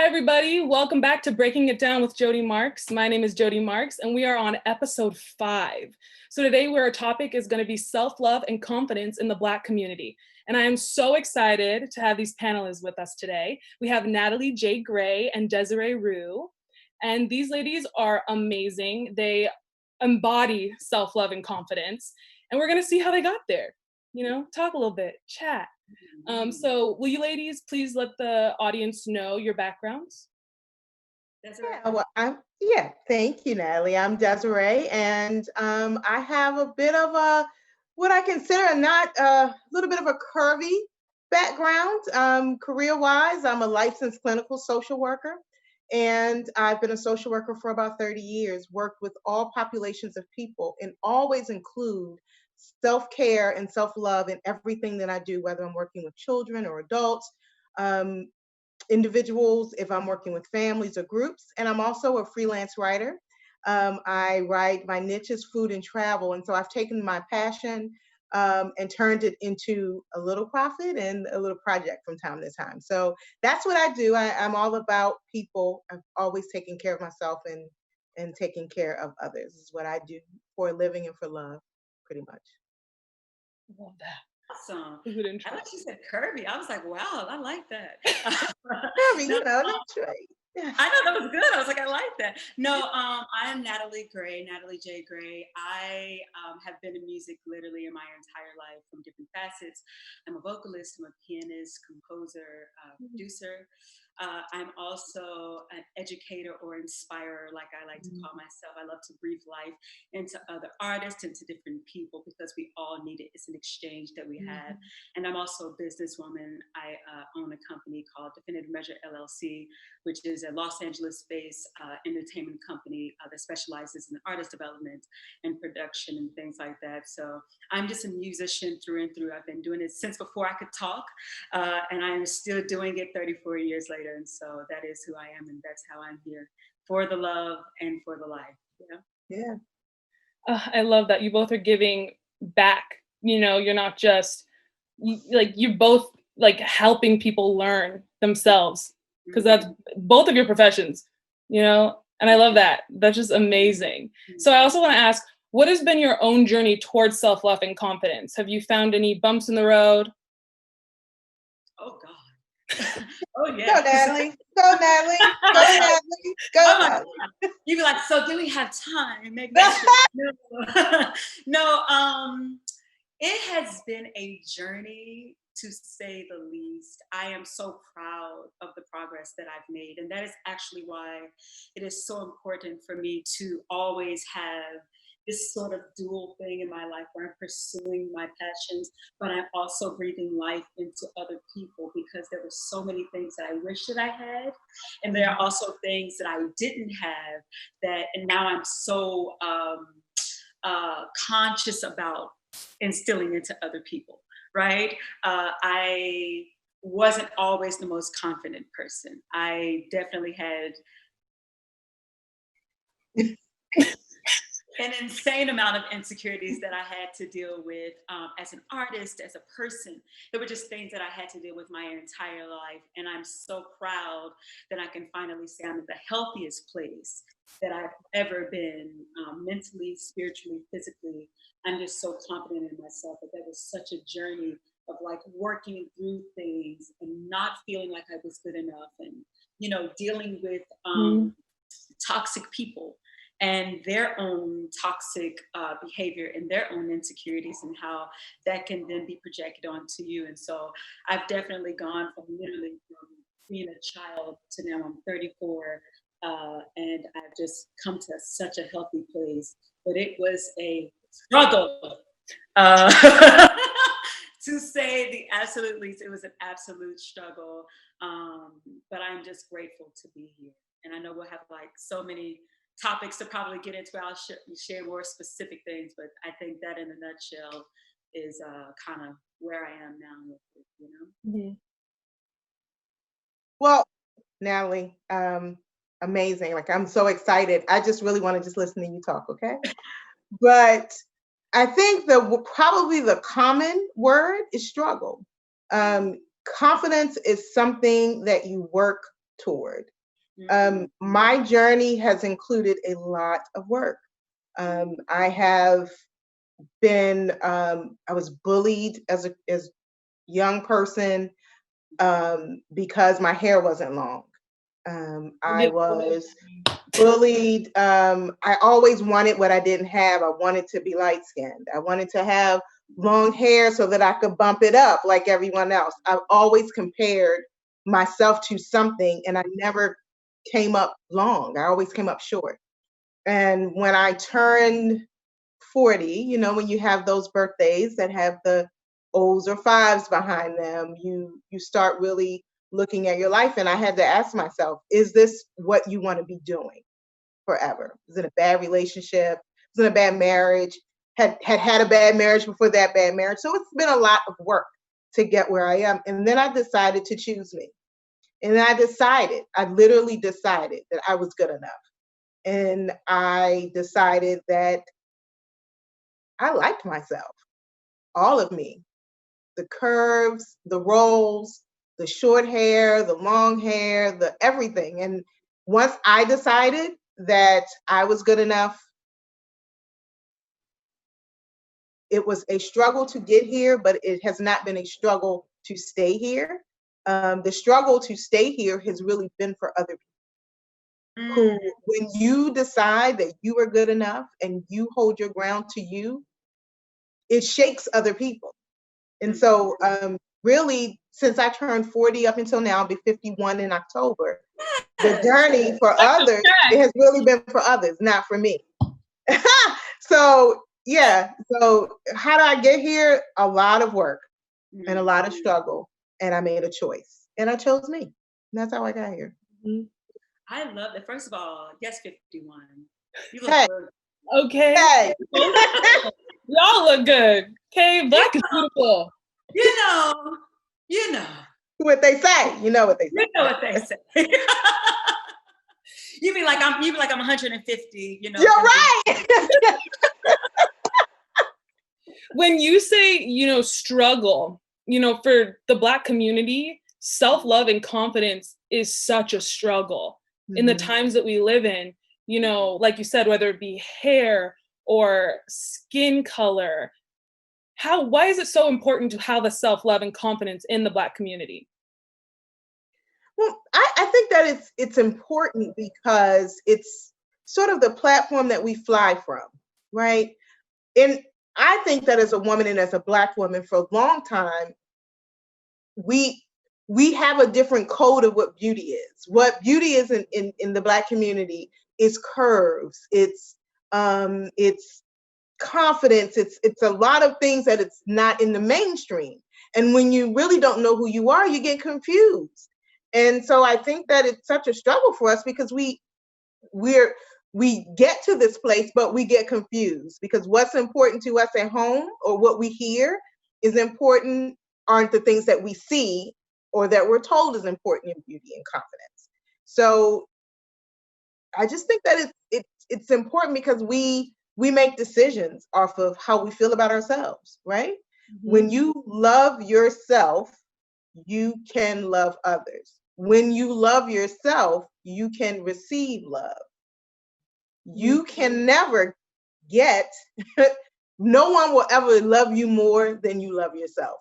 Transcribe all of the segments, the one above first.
everybody. Welcome back to Breaking It Down with Jodi Marks. My name is Jodi Marks, and we are on episode 5. So today, our topic is going to be self-love and confidence in the Black community. And I am so excited to have these panelists with us today. We have Natalie Gray and Desiree Rew. And these ladies are amazing. They embody self-love and confidence. And we're going to see how they got there. You know, talk a little bit, chat. So will you ladies please let the audience know your backgrounds? Thank you, Natalie. I'm Desiree, and I have a bit of what I consider a little bit of a curvy background. Career-wise, I'm a licensed clinical social worker, and I've been a social worker for about 30 years, worked with all populations of people, and always include self-care and self-love in everything that I do, whether I'm working with children or adults, individuals, if I'm working with families or groups. And I'm also a freelance writer. I write, my niche is food and travel. And so I've taken my passion and turned it into a little profit and a little project from time to time. So that's what I do. I'm all about people. I've always taken care of myself and taking care of others. This is what I do for a living and for love, pretty much. Love that. Awesome. I thought you said curvy. I was like, wow, I like that. Curvy, that's right. I know that was good. I was like, I like that. No, I am Natalie Gray, Natalie J. Gray. I have been in music literally in my entire life from different facets. I'm a vocalist, I'm a pianist, composer, producer. I'm also an educator or inspirer, like I like to call myself. I love to breathe life into other artists, into different people, because we all need it. It's an exchange that we have. And I'm also a businesswoman. I own a company called Definitive Measure LLC, which is a Los Angeles-based entertainment company that specializes in artist development and production and things like that. So I'm just a musician through and through. I've been doing it since before I could talk, and I'm still doing it 34 years later. And so that is who I am, and that's how I'm here, for the love and for the life. Yeah. I love that you both are giving back. You know, you're not just you're both like helping people learn themselves, because that's both of your professions, you know, and I love that. That's just amazing. So I also want to ask, what has been your own journey towards self-love and confidence? Have you found any bumps in the road? Oh, God. Oh, yeah. Go, Natalie. Go, Natalie. Go, Natalie. Go, Natalie. You'd be like, so do we have time? Maybe No, it has been a journey, to say the least. I am so proud of the progress that I've made. And that is actually why it is so important for me to always have this sort of dual thing in my life where I'm pursuing my passions, but I'm also breathing life into other people, because there were so many things that I wish that I had. And there are also things that I didn't have and now I'm so conscious about instilling into other people, right? I wasn't always the most confident person. I definitely had an insane amount of insecurities that I had to deal with as an artist, as a person. There were just things that I had to deal with my entire life. And I'm so proud that I can finally say I'm in the healthiest place that I've ever been, mentally, spiritually, physically. I'm just so confident in myself. But that was such a journey of like working through things and not feeling like I was good enough, and, you know, dealing with toxic people and their own toxic behavior and their own insecurities, and how that can then be projected onto you. And so I've definitely gone from being a child to now I'm 34, and I've just come to such a healthy place. But it was a struggle. To say the absolute least, it was an absolute struggle. But I'm just grateful to be here. And I know we'll have like so many topics to probably get into. I'll share more specific things, but I think that in a nutshell is kind of where I am now with it, you know? Mm-hmm. Well, Natalie, amazing. Like, I'm so excited. I just really want to just listen to you talk, okay? But I think probably the common word is struggle. Confidence is something that you work toward. My journey has included a lot of work. I have been, I was bullied as a young person because my hair wasn't long. I was bullied. I always wanted what I didn't have. I wanted to be light skinned. I wanted to have long hair so that I could bump it up like everyone else. I've always compared myself to something and I never came up long. I always came up short. And when I turned 40, you know, when you have those birthdays that have the O's or fives behind them, you start really looking at your life. And I had to ask myself, is this what you want to be doing forever? Is it a bad relationship? Is it a bad marriage? Had a bad marriage before that bad marriage. So it's been a lot of work to get where I am. And then I decided to choose me. And I literally decided that I was good enough. And I decided that I liked myself, all of me, the curves, the rolls, the short hair, the long hair, the everything. And once I decided that I was good enough, it was a struggle to get here, but it has not been a struggle to stay here. The struggle to stay here has really been for other people who, when you decide that you are good enough and you hold your ground to you, it shakes other people. And so really, since I turned 40 up until now, I'll be 51 in October, the journey for others, it has really been for others, not for me. So yeah, so how did I get here? A lot of work and a lot of struggle, and I made a choice, and I chose me. And that's how I got here. I love it. First of all, yes, 51. You look Hey. good. Okay. Hey. Y'all look good. Okay, black is beautiful. You know. What they say. You know what they say. You know what they say. You be like I'm 150, you know. You're right. When you say, you know, struggle, you know, for the Black community, self-love and confidence is such a struggle in the times that we live in, you know, like you said, whether it be hair or skin color. Why is it so important to have a self-love and confidence in the Black community? Well, I think that it's important because it's sort of the platform that we fly from, right? And I think that as a woman and as a Black woman for a long time, we have a different code of what beauty is. What beauty is in the Black community is curves. It's confidence. It's a lot of things that it's not in the mainstream. And when you really don't know who you are, you get confused. And so I think that it's such a struggle for us because we get to this place, but we get confused because what's important to us at home or what we hear is important aren't the things that we see or that we're told is important in beauty and confidence. So I just think that it's important because we make decisions off of how we feel about ourselves, right? When you love yourself, you can love others. When you love yourself, you can receive love. You can never get, no one will ever love you more than you love yourself,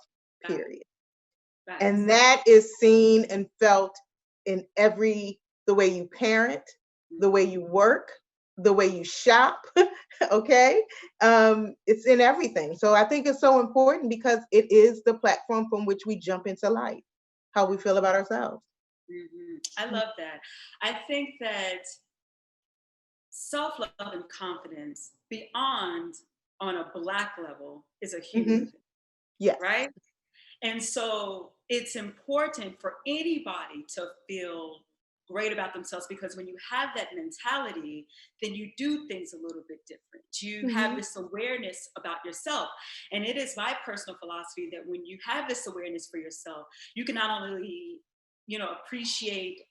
period. And that is seen and felt in the way you parent, the way you work, the way you shop, okay? It's in everything. So I think it's so important because it is the platform from which we jump into life, how we feel about ourselves. I love that. I think that self-love and confidence beyond on a Black level is a human thing. Yeah. Right? And so it's important for anybody to feel great about themselves because when you have that mentality, then you do things a little bit different. You have this awareness about yourself. And it is my personal philosophy that when you have this awareness for yourself, you can not only appreciate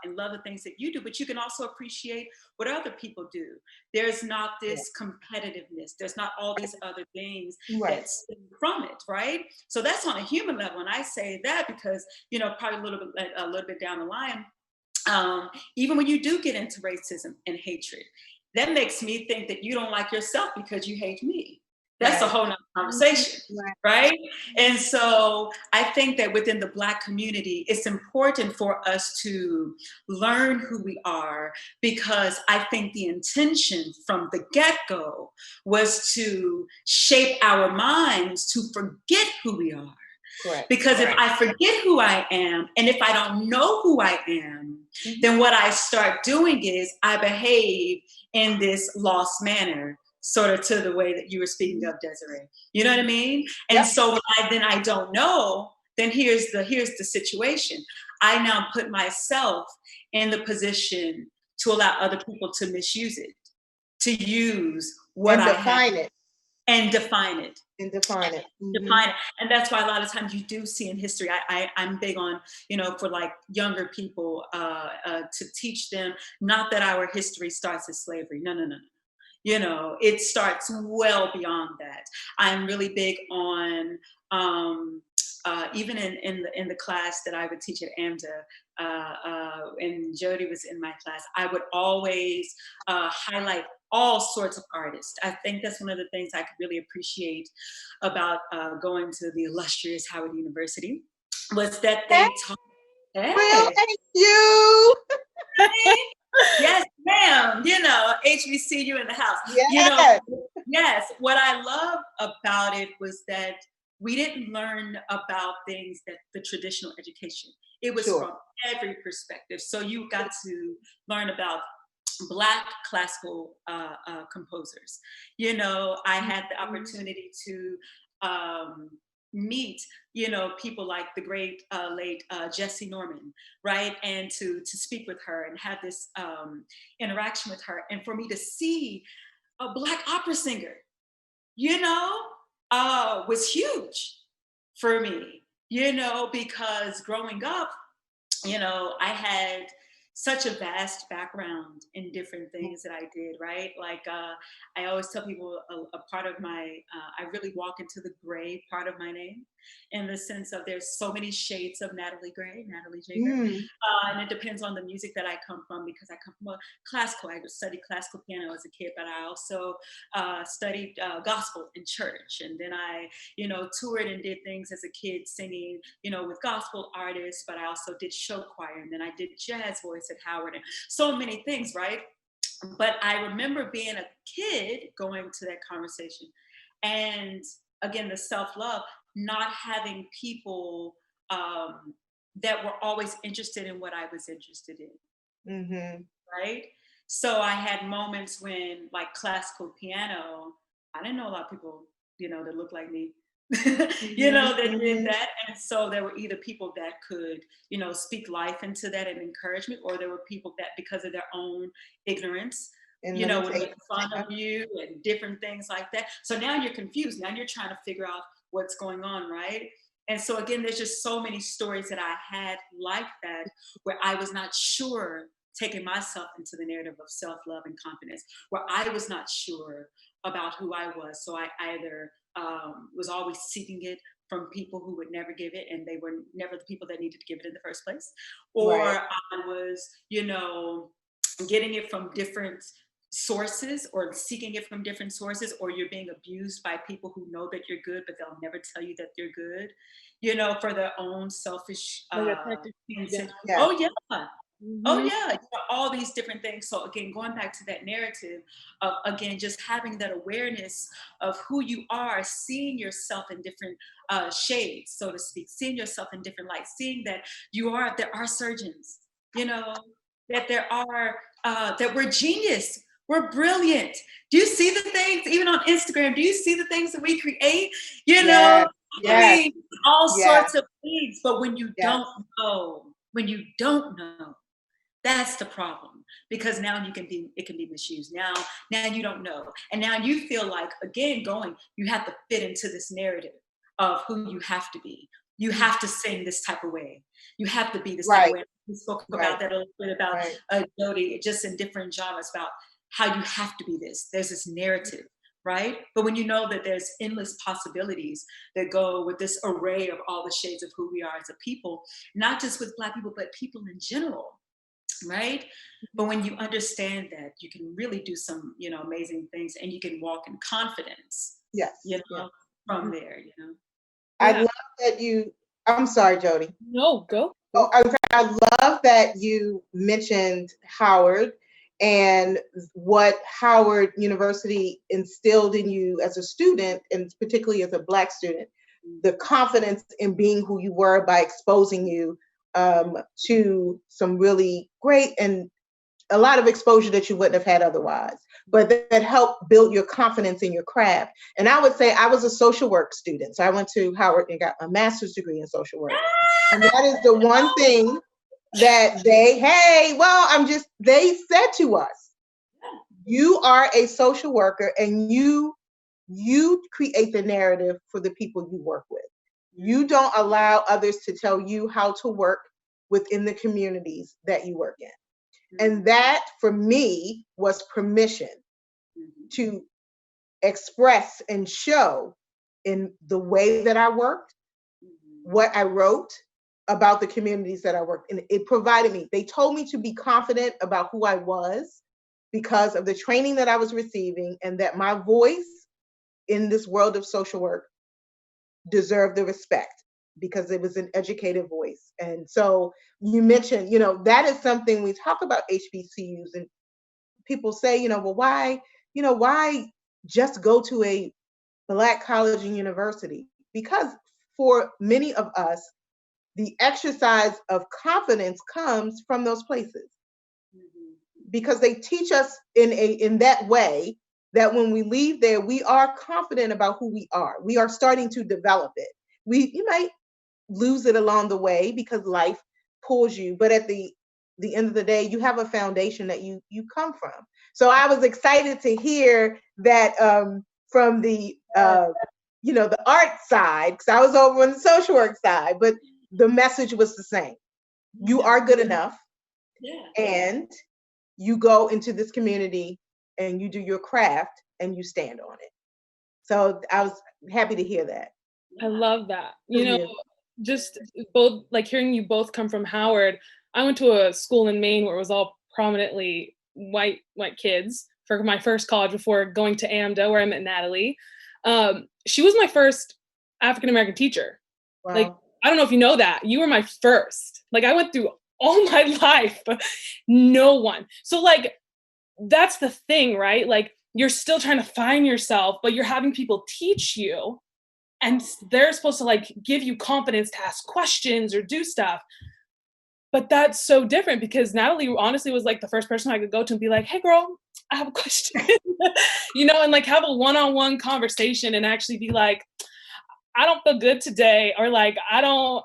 and love the things that you do, but you can also appreciate what other people do. There's not this competitiveness. There's not all these other things that stem from it, right? So that's on a human level. And I say that because, probably a little bit down the line, even when you do get into racism and hatred, that makes me think that you don't like yourself because you hate me. That's a whole nother conversation, right? And so I think that within the Black community, it's important for us to learn who we are, because I think the intention from the get-go was to shape our minds to forget who we are. Correct. Because if I forget who I am, and if I don't know who I am, then what I start doing is I behave in this lost manner, sort of to the way that you were speaking of, Desiree. You know what I mean? And so when I don't know, then here's the situation. I now put myself in the position to allow other people to misuse it, to use what I have. And define it. Define it. And that's why a lot of times you do see in history, I'm big on, for like younger people, to teach them, not that our history starts as slavery. No. It starts well beyond that. I'm really big on, even in the class that I would teach at AMDA, and Jodi was in my class, I would always highlight all sorts of artists. I think that's one of the things I could really appreciate about going to the illustrious Howard University, was that they taught. Well, thank you. Yes, ma'am. HBCU in the house. Yes. What I love about it was that we didn't learn about things that the traditional education. It was from every perspective. So you got to learn about Black classical composers. I had the opportunity to meet, people like the great late Jessie Norman, right? And to speak with her and have this interaction with her. And for me to see a Black opera singer, was huge for me, because growing up, I had such a vast background in different things that I did, right? Like I always tell people a part of my, I really walk into the gray part of my name, in the sense of there's so many shades of Natalie Gray, Natalie J. Gray. And it depends on the music that I come from, because I come from a classical, I studied classical piano as a kid, but I also studied gospel in church. And then I, toured and did things as a kid singing, with gospel artists, but I also did show choir, and then I did jazz voice at Howard, and so many things, right? But I remember being a kid going to that conversation, and again, the self-love, not having people that were always interested in what I was interested in, right? So I had moments when, like classical piano, I didn't know a lot of people, that looked like me, that did that. And so there were either people that could, speak life into that and encouragement, or there were people that, because of their own ignorance, would make fun of you and different things like that. So now you're confused. Now you're trying to figure out what's going on, right? And so again, there's just so many stories that I had like that, where I was not sure, taking myself into the narrative of self-love and confidence, where I was not sure about who I was. So I either was always seeking it from people who would never give it, and they were never the people that needed to give it in the first place. Or I was, getting it from different sources, or seeking it from different sources, or you're being abused by people who know that you're good, but they'll never tell you that you're good, for their own selfish reasons. Oh yeah, all these different things. So again, going back to that narrative of, again, just having that awareness of who you are, seeing yourself in different shades, so to speak, seeing yourself in different lights, seeing that there are surgeons, that there are, that we're genius, we're brilliant. Do you see the things, even on Instagram, do you see the things that we create? I mean, all sorts of things. But when you don't know, that's the problem, because now it can be misused. Now you don't know. And now you feel like, again, you have to fit into this narrative of who you have to be. You have to sing this type of way. You have to be this type of way. We spoke about that a little bit about Jodi, just in different genres, about how you have to be this. There's this narrative, right? But when you know that there's endless possibilities that go with this array of all the shades of who we are as a people, not just with Black people, but people in general, right? But when you understand that, you can really do some, amazing things, and you can walk in confidence, Yes. from there, I Yeah. love that I'm sorry, Jodi. No, go. Oh, I love that you mentioned Howard and what Howard University instilled in you as a student, and particularly as a Black student, the confidence in being who you were by exposing you to some really great and a lot of exposure that you wouldn't have had otherwise, but that helped build your confidence in your craft. And I would say I was a social work student. So I went to Howard and got a master's degree in social work. And that is the one thing that they said to us, you are a social worker and you create the narrative for the people you work with. You don't allow others to tell you how to work within the communities that you work in. And that, for me, was permission to express and show in the way that I worked, what I wrote about the communities that I worked in. It provided me, they told me to be confident about who I was because of the training that I was receiving, and that my voice in this world of social work deserved the respect because it was an educated voice. And so you mentioned, that is something we talk about HBCUs, and people say, well, why just go to a Black college and university? Because for many of us, the exercise of confidence comes from those places, because they teach us in that way that when we leave there, we are confident about who we are. We are starting to develop it. You might lose it along the way because life pulls you, but at the end of the day, you have a foundation that you come from. So I was excited to hear that from the the art side, because I was over on the social work side, but the message was the same. You are good enough, and you go into this community and you do your craft and you stand on it. So I was happy to hear that. I love that. Just both, like, hearing you both come from Howard. I went to a school in Maine where it was all prominently white kids for my first college before going to AMDA, where I met Natalie. She was my first African American teacher. Wow. Like, I don't know if you know that. You were my first. Like, I went through all my life, no one. So, like, that's the thing, right? Like, you're still trying to find yourself, but you're having people teach you, and they're supposed to, like, give you confidence to ask questions or do stuff. But that's so different, because Natalie honestly was like the first person I could go to and be like, hey girl, I have a question, and like have a one-on-one conversation and actually be like, I don't feel good today, or like, I don't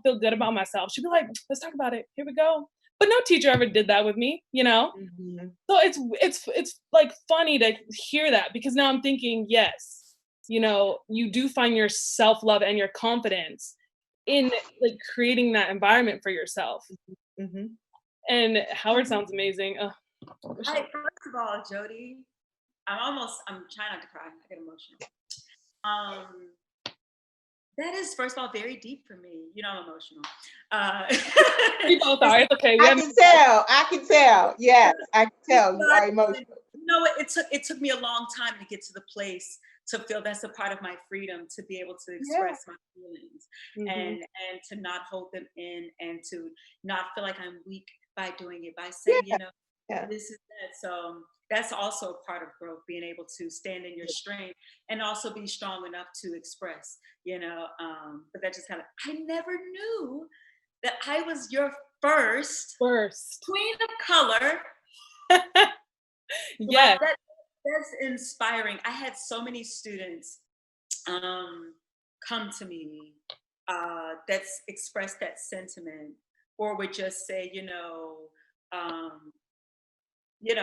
feel good about myself. She'd be like, let's talk about it. Here we go. But no teacher ever did that with me, Mm-hmm. So it's like funny to hear that, because now I'm thinking, yes, you do find your self-love and your confidence in, like, creating that environment for yourself. Mm-hmm. And Howard sounds amazing. First of all, Jodi, I'm trying not to cry. I get emotional. That is, first of all, very deep for me. I'm emotional. We both are. It's okay. I can tell. Yes, I can tell you are emotional. It took me a long time to get to the place to feel that's a part of my freedom, to be able to express my feelings, and to not hold them in, and to not feel like I'm weak by doing it, by saying, this is that. So that's also a part of growth, being able to stand in your strength and also be strong enough to express, but that just kind of, I never knew that I was your first queen of color. Yes. That's inspiring. I had so many students come to me that's expressed that sentiment, or would just say,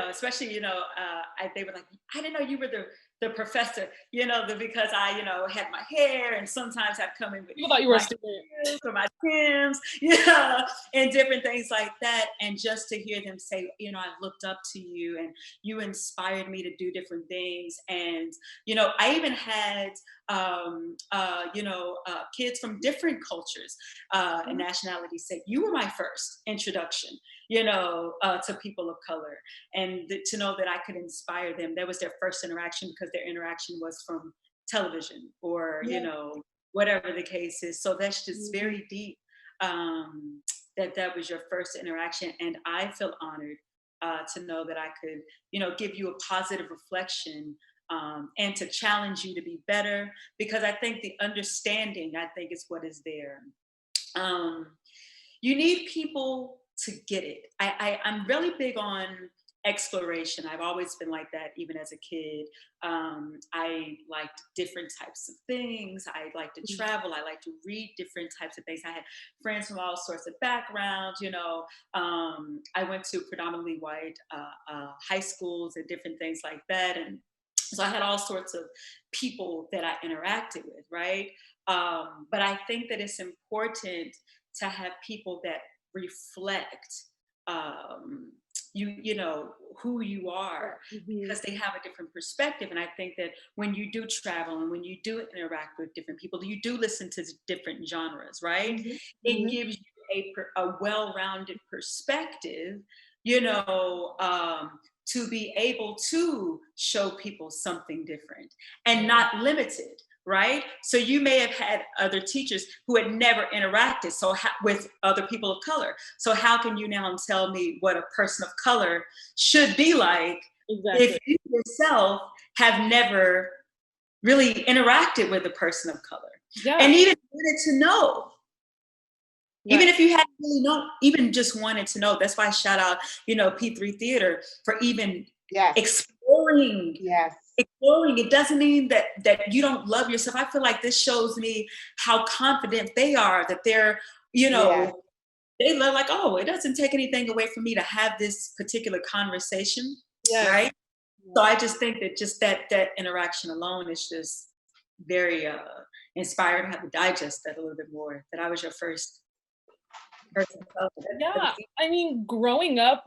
especially, they were like, I didn't know you were the professor, because I, had my hair, and sometimes I'd come in with People thought you were a my student. heels or my Timbs, and different things like that. And just to hear them say, I looked up to you and you inspired me to do different things. And, I even had kids from different cultures and nationalities say, you were my first introduction, to people of color. And to know that I could inspire them. That was their first interaction because their interaction was from television or, whatever the case is. So that's just very deep. That was your first interaction. And I feel honored to know that I could, give you a positive reflection and to challenge you to be better, because I think the understanding, I think, is what is there. You need people to get it. I'm really big on exploration. I've always been like that, even as a kid. I liked different types of things. I like to travel. I like to read different types of things. I had friends from all sorts of backgrounds. I went to predominantly white high schools and different things like that. And so I had all sorts of people that I interacted with, right? But I think that it's important to have people that reflect who you are, because they have a different perspective. And I think that when you do travel and when you do interact with different people, you do listen to different genres, right? It gives you a well-rounded perspective, to be able to show people something different and not limited. Right? So you may have had other teachers who had never interacted with other people of color. So how can you now tell me what a person of color should be like if you yourself have never really interacted with a person of color? Yeah. And even wanted to know. Right. Even if you hadn't really known, even just wanted to know. That's why I shout out, P3 Theater for even exploring. Yes. Exploring. It doesn't mean that you don't love yourself. I feel like this shows me how confident they are, that they're, they love, like, oh, it doesn't take anything away from me to have this particular conversation. Yes. Right. So I just think that just that interaction alone is just very inspiring. I have to digest that a little bit more, that I was your first person. Yeah. I mean, growing up,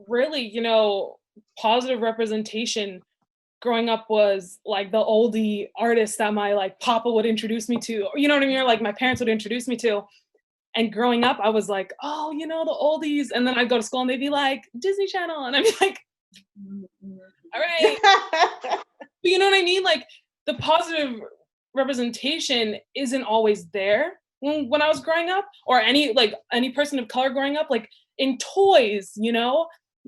really, positive representation growing up was like the oldie artists that my papa would introduce me to, or, you know what I mean? Or like my parents would introduce me to. And growing up, I was like, oh, the oldies. And then I'd go to school and they'd be like, Disney Channel. And I'd be like, all right. But you know what I mean? Like the positive representation isn't always there when I was growing up, or any person of color growing up, like in toys,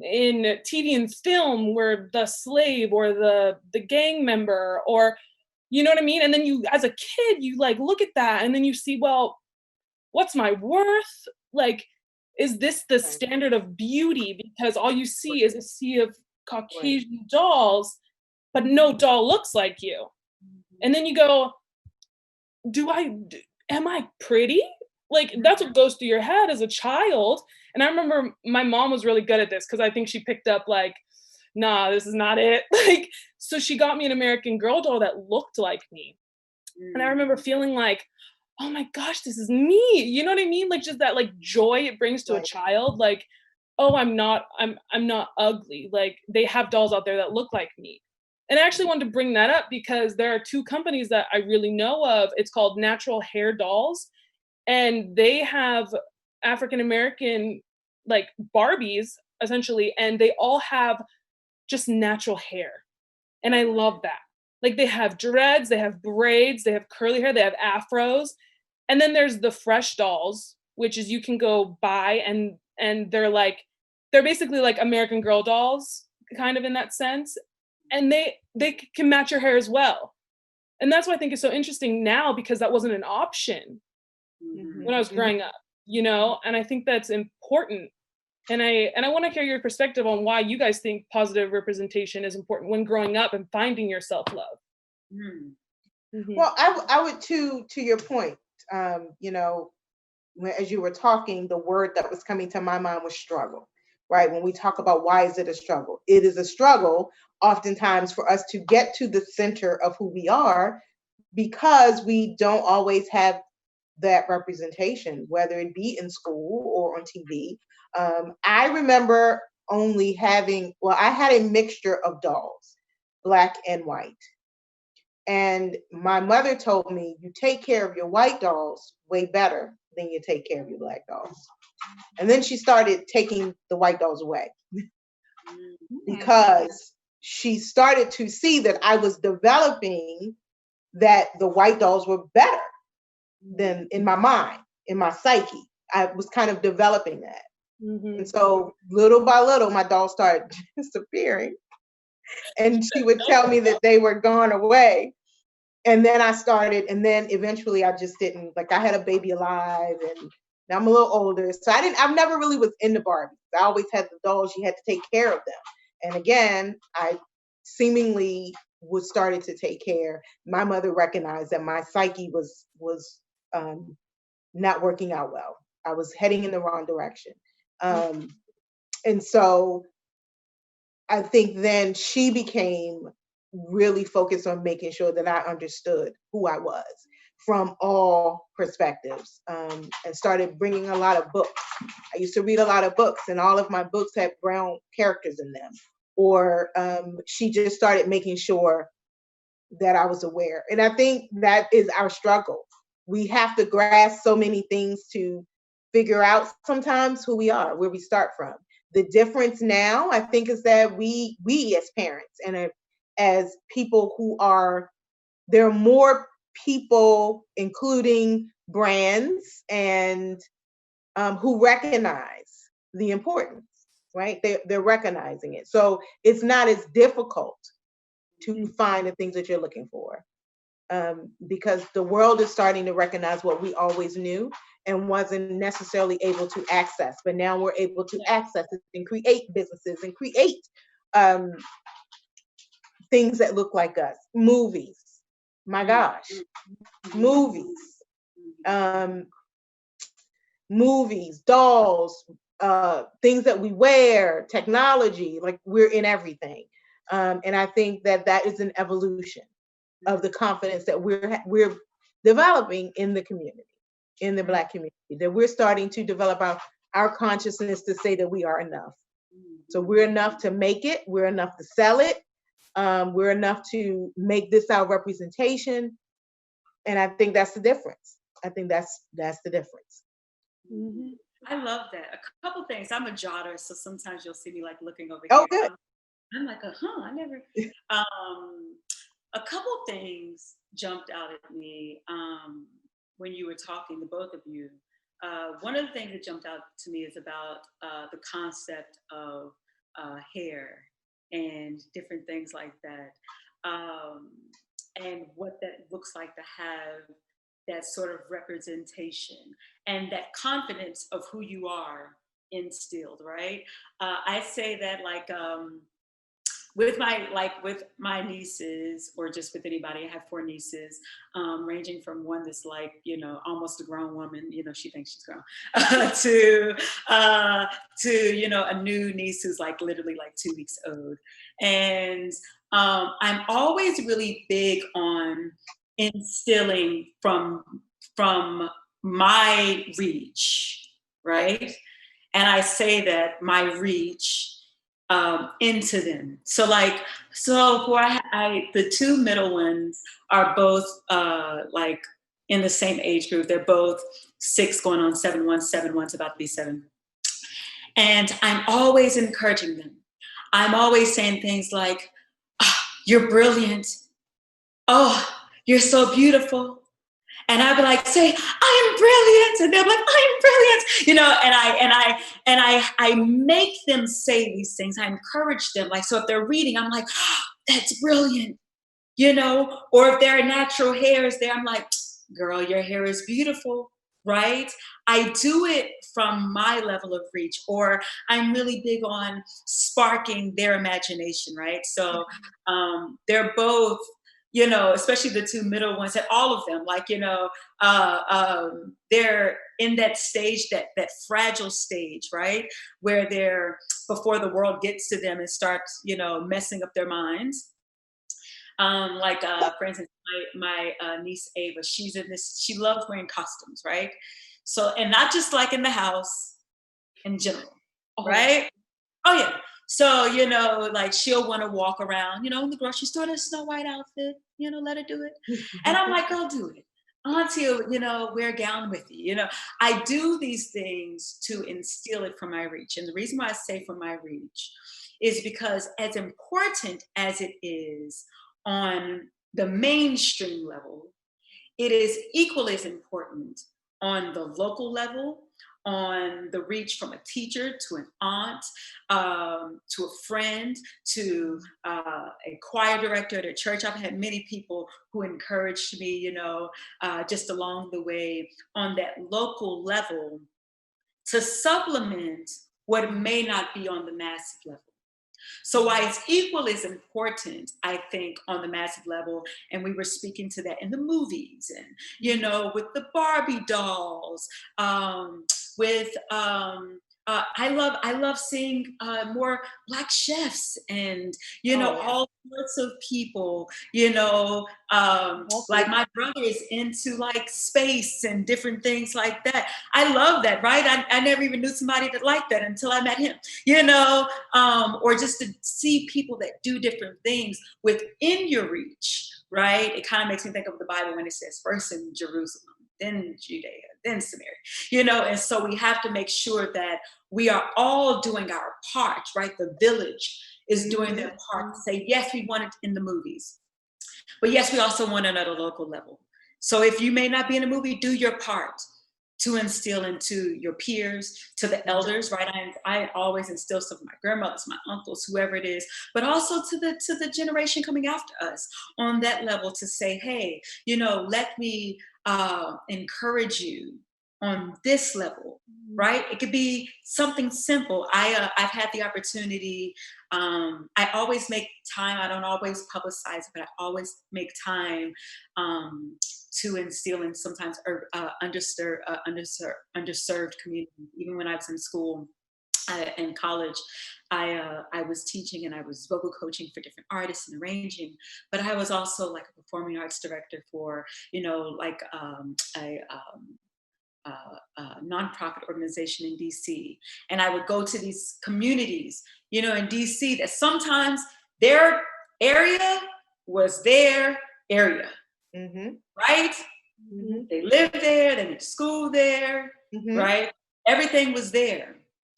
in TV and film, where the slave or the gang member, or you know what I mean? And then you, as a kid, you look at that and then you see, well, what's my worth? Like, is this the standard of beauty? Because all you see is a sea of Caucasian dolls, but no doll looks like you. And then you go, am I pretty? Like, that's what goes through your head as a child. And I remember my mom was really good at this, because I think she picked up nah, this is not it. So she got me an American Girl doll that looked like me. And I remember feeling like, oh my gosh, this is me. You know what I mean? Like, just that joy it brings to a child. Like, oh, I'm not ugly. Like, they have dolls out there that look like me. And I actually wanted to bring that up because there are two companies that I really know of. It's called Natural Hair Dolls, and they have African-American Barbies, essentially, and they all have just natural hair. And I love that. Like, they have dreads, they have braids, they have curly hair, they have afros. And then there's the fresh dolls, which is you can go buy, and they're basically like American Girl dolls, kind of in that sense. And they can match your hair as well. And that's what I think is so interesting now, because that wasn't an option when I was growing up, and I think that's important. And I want to hear your perspective on why you guys think positive representation is important when growing up and finding your self-love. Well, I would to your point, as you were talking, the word that was coming to my mind was struggle, right? When we talk about why is it a struggle? It is a struggle oftentimes for us to get to the center of who we are, because we don't always have that representation, whether it be in school or on TV. I remember only having, I had a mixture of dolls, black and white. And my mother told me, you take care of your white dolls way better than you take care of your black dolls. And then she started taking the white dolls away because she started to see that I was developing that the white dolls were better than in my mind, in my psyche. I was kind of developing that. And so little by little, my dolls started disappearing. And she would tell me that they were gone away. And then I started, and then eventually I just didn't, like I had a baby alive and now I'm a little older. So I've never really was into Barbies. I always had the dolls, you had to take care of them. And again, I seemingly was started to take care. My mother recognized that my psyche was not working out well. I was heading in the wrong direction. And so I think then she became really focused on making sure that I understood who I was from all perspectives, and started bringing a lot of books. I used to read a lot of books, and all of my books had brown characters in them. Or she just started making sure that I was aware. And I think that is our struggle. We have to grasp so many things to figure out sometimes who we are, where we start from. The difference now, I think, is that we as parents and as people who are, there are more people, including brands, and who recognize the importance, right? They're recognizing it. So it's not as difficult to find the things that you're looking for, because the world is starting to recognize what we always knew and wasn't necessarily able to access. But now we're able to access it and create businesses and create things that look like us. Movies, my gosh, movies, dolls, things that we wear, technology, like we're in everything. And I think that that is an evolution of the confidence that we're developing in the community, in the Black community, that we're starting to develop our consciousness to say that we are enough. So we're enough to make it, we're enough to sell it, we're enough to make this our representation. And I think that's the difference. I think that's the difference. I love that. A couple things. I'm a jotter, so sometimes you'll see me like looking over here. Good. I'm like, I never. A couple things jumped out at me when you were talking, the both of you. One of the things that jumped out to me is about the concept of hair and different things like that, and what that looks like to have that sort of representation and that confidence of who you are instilled, right? I say that like with my nieces, or just with anybody. I have 4 nieces, ranging from one that's like, almost a grown woman, she thinks she's grown, to a new niece who's like literally like 2 weeks old. And I'm always really big on instilling from my reach, right? And I say that my reach into them. So for the 2 middle ones are both like in the same age group. They're both 6 going on 7. 7's about to be 7. And I'm always encouraging them. I'm always saying things like, you're brilliant. Oh, you're so beautiful. And I'd be like, say, I am brilliant. And they're like, I am brilliant. And I make them say these things. I encourage them. Like, so if they're reading, I'm like, that's brilliant. Or if their natural hair is there, I'm like, girl, your hair is beautiful, right? I do it from my level of reach, or I'm really big on sparking their imagination, right? So they're both, especially the 2 middle ones, and all of them, like, they're in that stage, that fragile stage, right? Where they're, before the world gets to them and starts, messing up their minds. For instance, my niece Ava, she's in this, she loves wearing costumes, right? So, and not just like in the house, in general, right? Oh yeah. So, like she'll want to walk around, in the grocery store in a Snow White outfit, let her do it. And I'm like, go do it. Until, wear a gown with you. I do these things to instill it from my reach. And the reason why I say from my reach is because as important as it is on the mainstream level, it is equally as important on the local level, on the reach from a teacher to an aunt, to a friend, to a choir director at a church. I've had many people who encouraged me, just along the way on that local level to supplement what may not be on the massive level. So why it's equally as important, I think, on the massive level, and we were speaking to that in the movies, and with the Barbie dolls, with I love seeing more Black chefs, and all sorts of people. Like my brother is into like space and different things like that. I love that, right? I never even knew somebody that liked that until I met him. Or just to see people that do different things within your reach, right? It kind of makes me think of the Bible when it says first in Jerusalem, then Judea, then Samaria, and so we have to make sure that we are all doing our part, right? The village is doing their part to say, yes, we want it in the movies, but yes, we also want it at a local level. So if you may not be in a movie, do your part to instill into your peers, to the elders, right? I always instill stuff with my grandmothers, my uncles, whoever it is, but also to the generation coming after us on that level to say, hey, let me encourage you on this level, right? It could be something simple. I've had the opportunity. I always make time. I don't always publicize it, but I always make time to instill in sometimes underserved communities. Even when I was in school, in college, I was teaching and I was vocal coaching for different artists and arranging, but I was also like a performing arts director for, like a nonprofit organization in DC. And I would go to these communities, in DC that sometimes their area was their area, right? They lived there, they went to school there, right? Everything was there,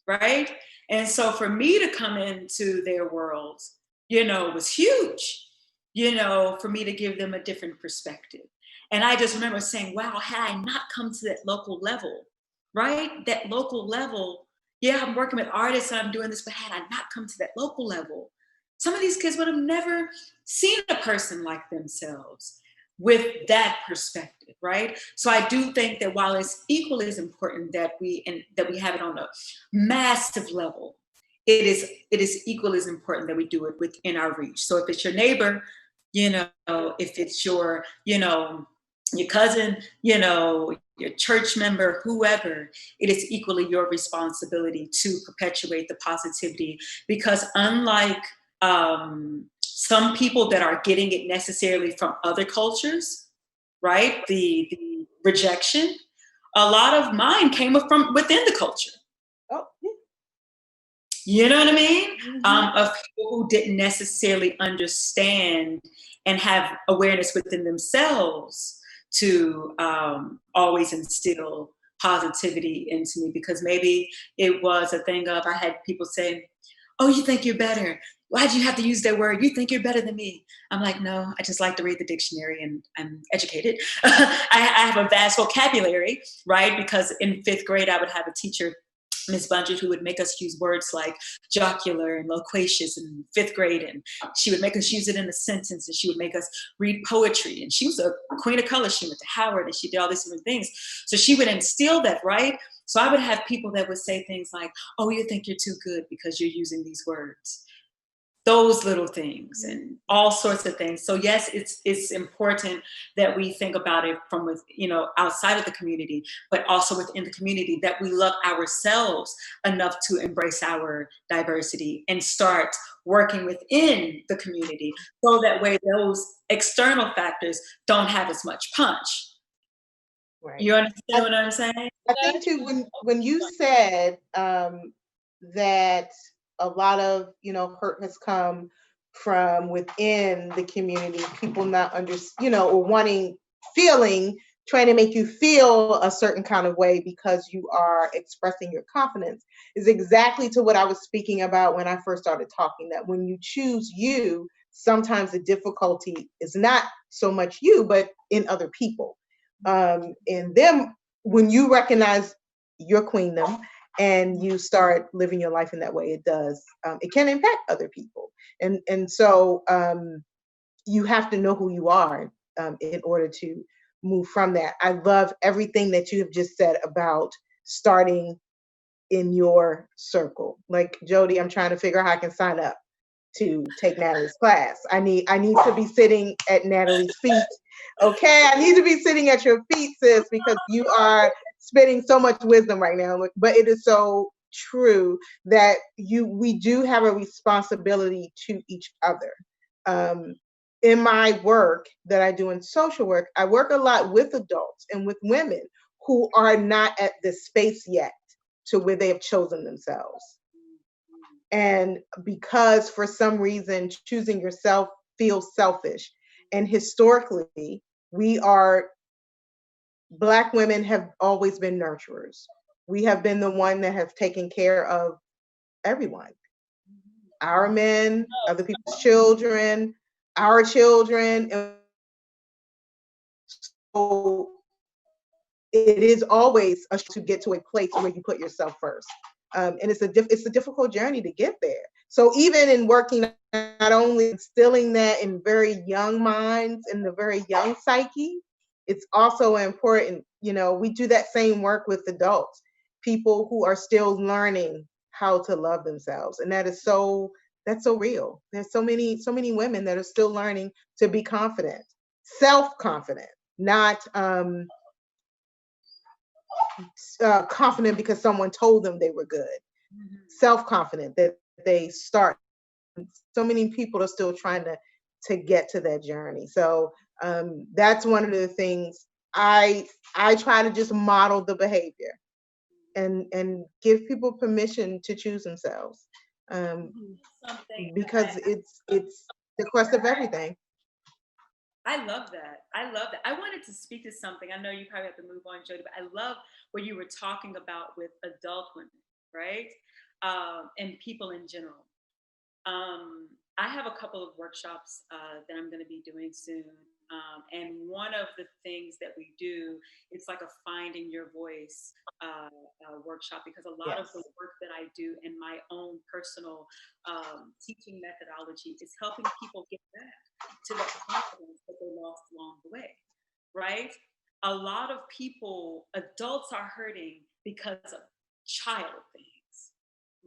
right? And so for me to come into their world, was huge, for me to give them a different perspective. And I just remember saying, wow, had I not come to that local level, right? That local level, yeah, I'm working with artists and I'm doing this, but had I not come to that local level, some of these kids would have never seen a person like themselves with that perspective, right? So I do think that while it's equally as important that we have it on a massive level, it is equally as important that we do it within our reach. So if it's your neighbor, if it's your, your cousin, your church member, whoever, it is equally your responsibility to perpetuate the positivity, because unlike some people that are getting it necessarily from other cultures, right? The rejection, a lot of mine came from within the culture. Oh, yeah. You know what I mean? Of people who didn't necessarily understand and have awareness within themselves to always instill positivity into me, because maybe it was a thing of, I had people say, oh, you think you're better. Why'd you have to use that word? You think you're better than me. I'm like, no, I just like to read the dictionary and I'm educated. I have a vast vocabulary, right? Because in 5th grade, I would have a teacher, Miss Bunget, who would make us use words like jocular and loquacious in 5th grade. And she would make us use it in a sentence, and she would make us read poetry. And she was a queen of color. She went to Howard and she did all these different things. So she would instill that, right? So I would have people that would say things like, oh, you think you're too good because you're using these words. Those little things and all sorts of things. So yes, it's important that we think about it from outside of the community, but also within the community, that we love ourselves enough to embrace our diversity and start working within the community, so that way those external factors don't have as much punch. Right. You understand what I'm saying? I think too, when you said that a lot of, hurt has come from within the community, people not or trying to make you feel a certain kind of way because you are expressing your confidence, is exactly to what I was speaking about when I first started talking, that when you choose you, sometimes the difficulty is not so much you, but in other people. And them, when you recognize your queendom and you start living your life in that way, it can impact other people. And so you have to know who you are in order to move from that. I love everything that you have just said about starting in your circle. Like, Jodi, I'm trying to figure out how I can sign up to take Natalie's class. I need to be sitting at Natalie's feet. Okay, I need to be sitting at your feet, sis, because you are spitting so much wisdom right now. But it is so true that we do have a responsibility to each other. In my work that I do in social work, I work a lot with adults and with women who are not at this space yet to where they have chosen themselves. And because for some reason choosing yourself feels selfish. And historically, Black women have always been nurturers. We have been the one that have taken care of everyone. Our men, other people's children, our children. And so it is always to get to a place where you put yourself first. And it's a difficult journey to get there. So even in working, not only instilling that in very young minds, in the very young psyche, it's also important, we do that same work with adults, people who are still learning how to love themselves. And that's so real. There's so many women that are still learning to be confident, self-confident, not confident because someone told them they were good. Mm-hmm. Self-confident that they start. So many people are still trying to get to that journey. So that's one of the things I try to just model the behavior and give people permission to choose themselves, because it's the quest of everything. I love that. I wanted to speak to something. I know you probably have to move on, Jodi, but I love what you were talking about with adult women, right? And people in general. I have a couple of workshops that I'm going to be doing soon. And one of the things that we do, it's like a finding your voice workshop, because a lot of the work that I do in my own personal teaching methodology is helping people get back to the confidence that they lost along the way, right? A lot of people, adults, are hurting because of child things,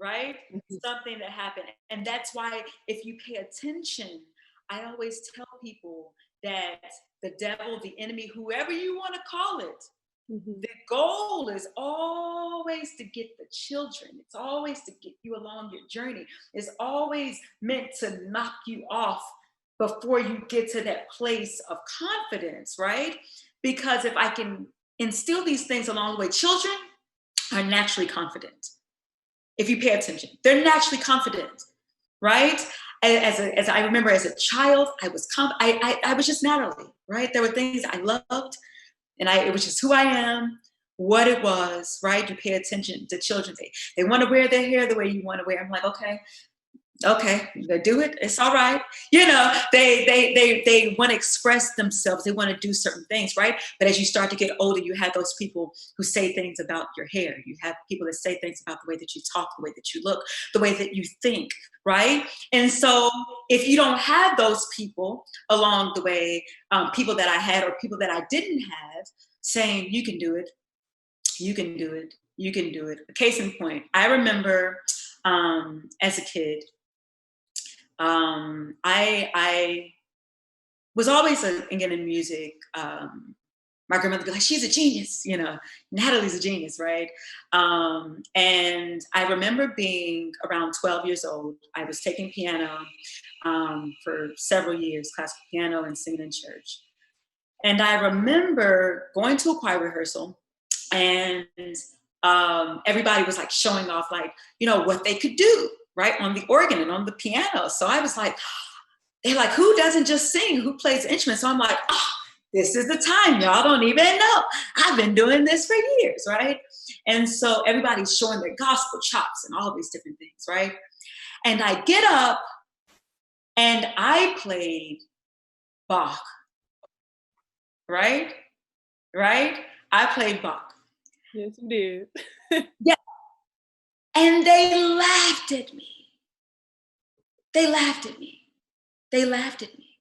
right? Mm-hmm. Something that happened. And that's why if you pay attention, I always tell people that the devil, the enemy, whoever you want to call it, mm-hmm. the goal is always to get the children. It's always to get you along your journey. It's always meant to knock you off before you get to that place of confidence, right? Because if I can instill these things along the way, children are naturally confident. If you pay attention, they're naturally confident, right? As I remember as a child, I was I was just Natalie, right? There were things I loved, and it was just who I am, what it was, right? You pay attention to children. They want to wear their hair the way you want to wear. I'm like, okay, they do it. It's all right. They want to express themselves. They want to do certain things, right? But as you start to get older, you have those people who say things about your hair. You have people that say things about the way that you talk, the way that you look, the way that you think, right? And so if you don't have those people along the way, people that I had or people that I didn't have saying, you can do it, you can do it, you can do it. Case in point, I remember as a kid, I was always again in music. My grandmother would be like, she's a genius, Natalie's a genius, right? And I remember being around 12 years old. I was taking piano for several years, classical piano and singing in church. And I remember going to a choir rehearsal, and everybody was like showing off like, what they could do. right, on the organ and on the piano. So I was like, they're like, who doesn't just sing? Who plays instruments? So I'm like, oh, this is the time. Y'all don't even know. I've been doing this for years, right? And so everybody's showing their gospel chops and all these different things, right? And I get up and I played Bach, right? Right? I played Bach. Yes, you did. Yeah. And they laughed at me. They laughed at me. They laughed at me.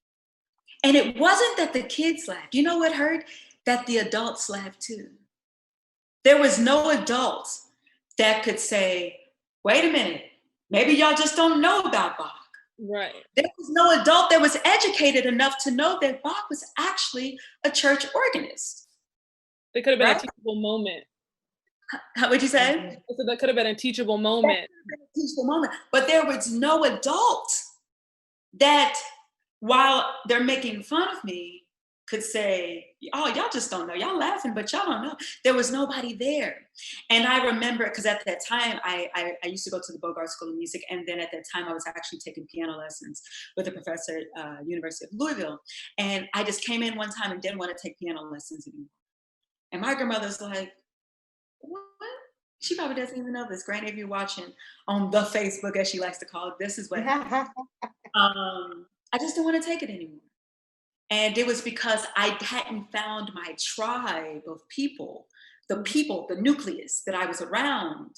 And it wasn't that the kids laughed. You know what hurt? That the adults laughed too. There was no adult that could say, wait a minute, maybe y'all just don't know about Bach. Right. There was no adult that was educated enough to know that Bach was actually a church organist. It could have been Right? a teachable moment. How would you say? So that could have been a teachable moment. Teachable moment. But there was no adult that, while they're making fun of me, could say, oh, y'all just don't know. Y'all laughing, but y'all don't know. There was nobody there. And I remember, because at that time, I used to go to the Bogart School of Music. And then at that time, I was actually taking piano lessons with a professor at University of Louisville. And I just came in one time and didn't want to take piano lessons anymore. And my grandmother's like, what? She probably doesn't even know this. Granny, if you're watching on the Facebook, as she likes to call it, this is what happened. I just didn't want to take it anymore. And it was because I hadn't found my tribe of people, the nucleus that I was around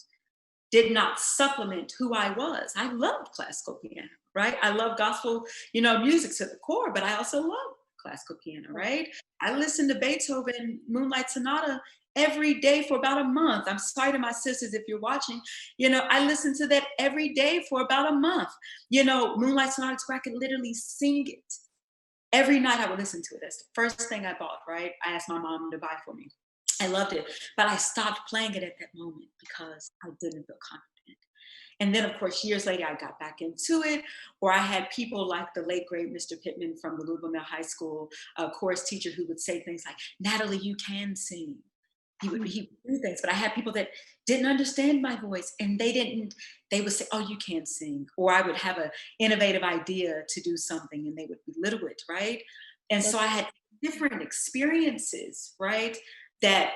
did not supplement who I was. I loved classical piano, right? I love gospel, music to the core, but I also love classical piano, right? I listened to Beethoven Moonlight Sonata every day for about a month. I'm sorry to my sisters if you're watching. I listened to that every day for about a month. Moonlight Sonata, where I could literally sing it. Every night I would listen to it. That's the first thing I bought, right? I asked my mom to buy for me. I loved it, but I stopped playing it at that moment because I didn't feel confident. And then, of course, years later, I got back into it, or I had people like the late, great Mr. Pittman from the Louisville Middle High School, a chorus teacher who would say things like, Natalie, you can sing. He would do things, but I had people that didn't understand my voice, and they would say, oh, you can't sing. Or I would have an innovative idea to do something and they would belittle it, right? And so I had different experiences, right, that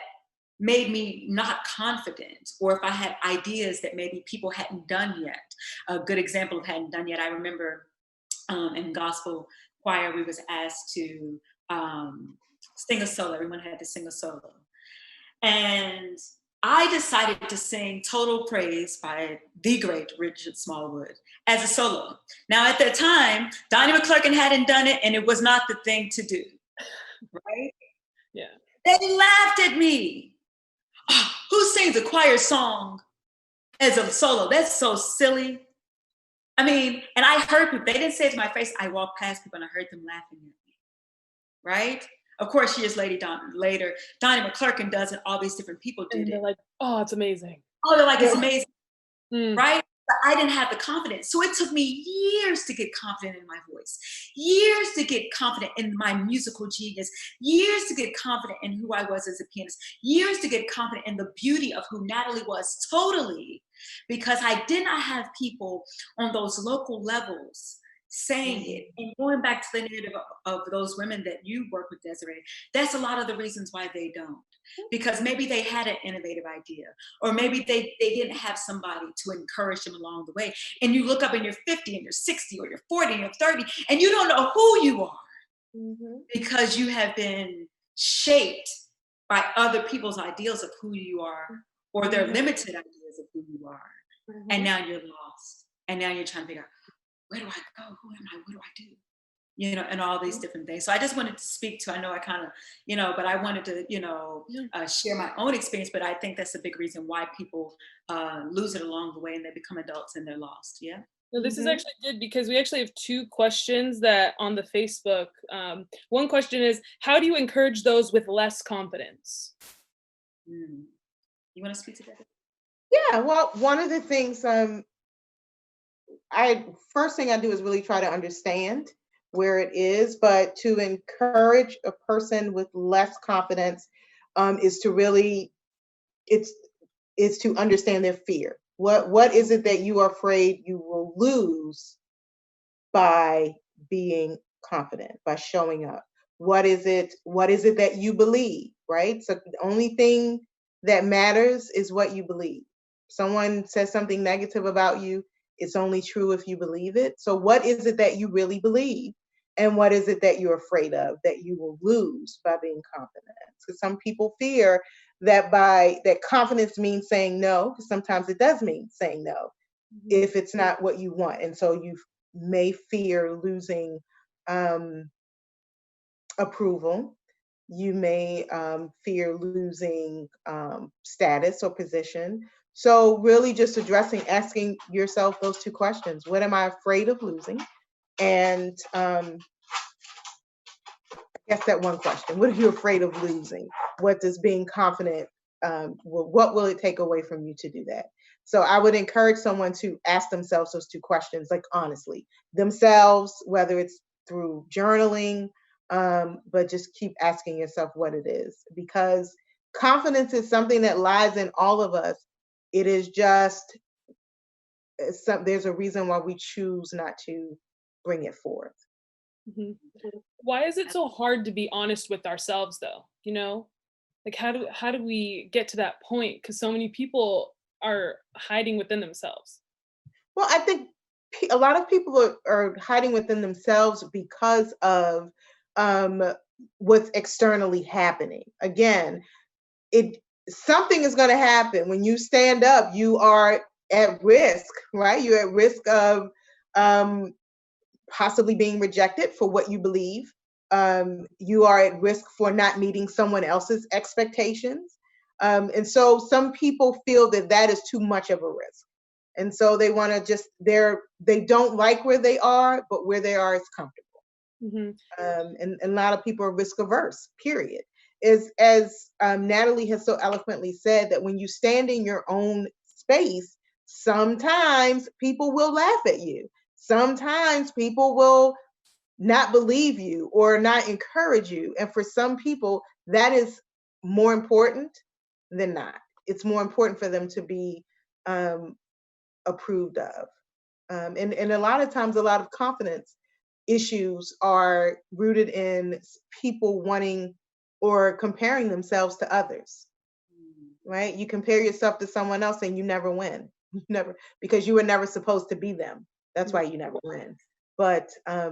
made me not confident. Or if I had ideas that maybe people hadn't done yet. A good example of hadn't done yet, I remember in gospel choir, we was asked to sing a solo. Everyone had to sing a solo. And I decided to sing Total Praise by the great Richard Smallwood as a solo. Now, at that time, Donnie McClurkin hadn't done it, and it was not the thing to do, right? Yeah. They laughed at me. Oh, who sings a choir song as a solo? That's so silly. I mean, and I heard people, they didn't say it to my face. I walked past people and I heard them laughing at me, right? Of course, years later, Donnie McClurkin does it. All these different people did And they're it. like, oh, it's amazing. Oh, they're like, it's amazing, Mm. right? But I didn't have the confidence. So it took me years to get confident in my voice, years to get confident in my musical genius, years to get confident in who I was as a pianist, years to get confident in the beauty of who Natalie was totally, because I did not have people on those local levels saying it. And going back to the narrative of those women that you work with, Desiree, that's a lot of the reasons why they don't. Because maybe they had an innovative idea, or maybe they didn't have somebody to encourage them along the way. And you look up and you're 50 and you're 60 or you're 40 and you're 30 and you don't know who you are because you have been shaped by other people's ideals of who you are, or their limited ideas of who you are. And now you're lost. And now you're trying to figure out, where do I go? Who am I? What do I do? And all these different things. So I just wanted to speak to, I know I kind of, but I wanted to, share my own experience, but I think that's a big reason why people lose it along the way and they become adults and they're lost. Yeah. No, this is actually good because we actually have two questions that on the Facebook. One question is, how do you encourage those with less confidence? You want to speak to that? Yeah, well, one of the things, first thing I do is really try to understand where it is, but to encourage a person with less confidence is to really, it's to understand their fear. What is it that you are afraid you will lose by being confident, by showing up? What is it that you believe, right? So the only thing that matters is what you believe. Someone says something negative about you, it's only true if you believe it. So what is it that you really believe? And what is it that you're afraid of that you will lose by being confident? Because some people fear that confidence means saying no, because sometimes it does mean saying no if it's not what you want. And so you may fear losing approval. You may fear losing status or position. So really just asking yourself those two questions. What am I afraid of losing? And I guess that one question, what are you afraid of losing? What does being confident, what will it take away from you to do that? So I would encourage someone to ask themselves those two questions, like honestly, themselves, whether it's through journaling, but just keep asking yourself what it is, because confidence is something that lies in all of us. It is just, there's a reason why we choose not to bring it forth. Mhm. Why is it so hard to be honest with ourselves though? You know, like how do we get to that point? Because so many people are hiding within themselves. Well, I think a lot of people are hiding within themselves because of um, what's externally happening. Again, it something is going to happen when you stand up. You are at risk, right? You're at risk of um, possibly being rejected for what you believe. You are at risk for not meeting someone else's expectations. And so some people feel that that is too much of a risk. And so they want to they don't like where they are, but where they are is comfortable. Hmm. And a lot of people are risk averse, period. As Natalie has so eloquently said, that when you stand in your own space, sometimes people will laugh at you. Sometimes people will not believe you or not encourage you. And for some people, that is more important than not. It's more important for them to be approved of. And a lot of times, a lot of confidence issues are rooted in people wanting or comparing themselves to others, right? You compare yourself to someone else and you never win. You never, because you were never supposed to be them. That's why you never win. But a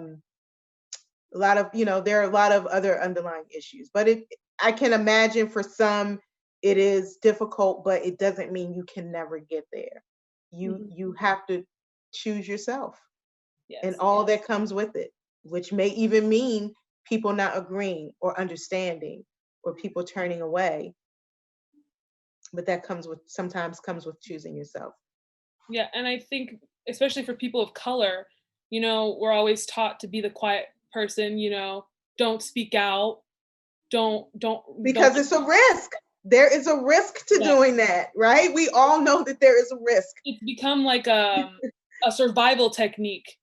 lot of, there are a lot of other underlying issues. But I can imagine for some it is difficult, but it doesn't mean you can never get there. You have to choose yourself. Yes. And all that comes with it, which may even mean people not agreeing or understanding or people turning away. But that sometimes comes with choosing yourself. Yeah, and I think especially for people of color, we're always taught to be the quiet person, don't speak out, don't Because it's a risk. There is a risk to doing that, right? We all know that there is a risk. It's become like a survival technique.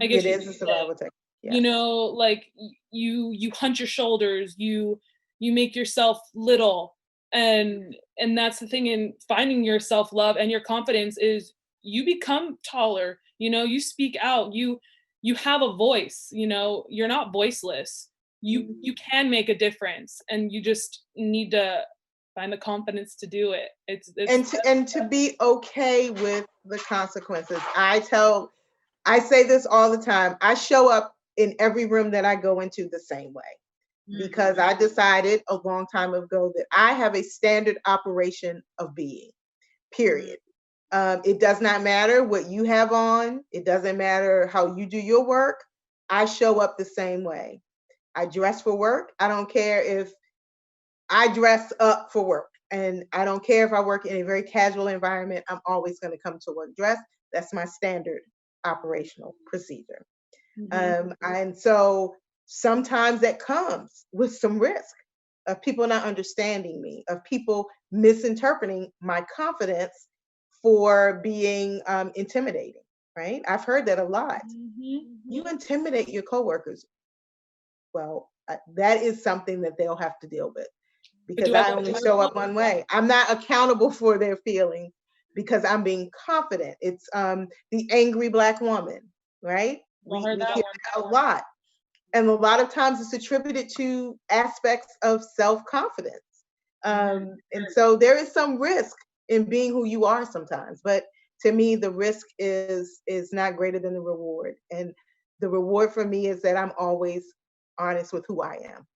I guess It is a survival technique. Yeah. Like you hunch your shoulders, you make yourself little, and that's the thing in finding your self-love and your confidence is you become taller, you speak out, you have a voice, you're not voiceless. You can make a difference, and you just need to find the confidence to do it. And to be okay with the consequences. I say this all the time. I show up in every room that I go into the same way, because I decided a long time ago that I have a standard operation of being, period. It does not matter what you have on. It doesn't matter how you do your work. I show up the same way. I dress for work. I don't care if I dress up for work. And I don't care if I work in a very casual environment, I'm always going to come to work dressed. That's my standard operational procedure. And so sometimes that comes with some risk of people not understanding me, of people misinterpreting my confidence for being intimidating, right? I've heard that a lot. You intimidate your coworkers. Well, that is something that they'll have to deal with, because I only show up one way. I'm not accountable for their feelings. because I'm being confident. It's the angry Black woman, right? We heard hear that that a lot. And a lot of times it's attributed to aspects of self-confidence. And so there is some risk in being who you are sometimes, but to me, the risk is not greater than the reward. And the reward for me is that I'm always honest with who I am.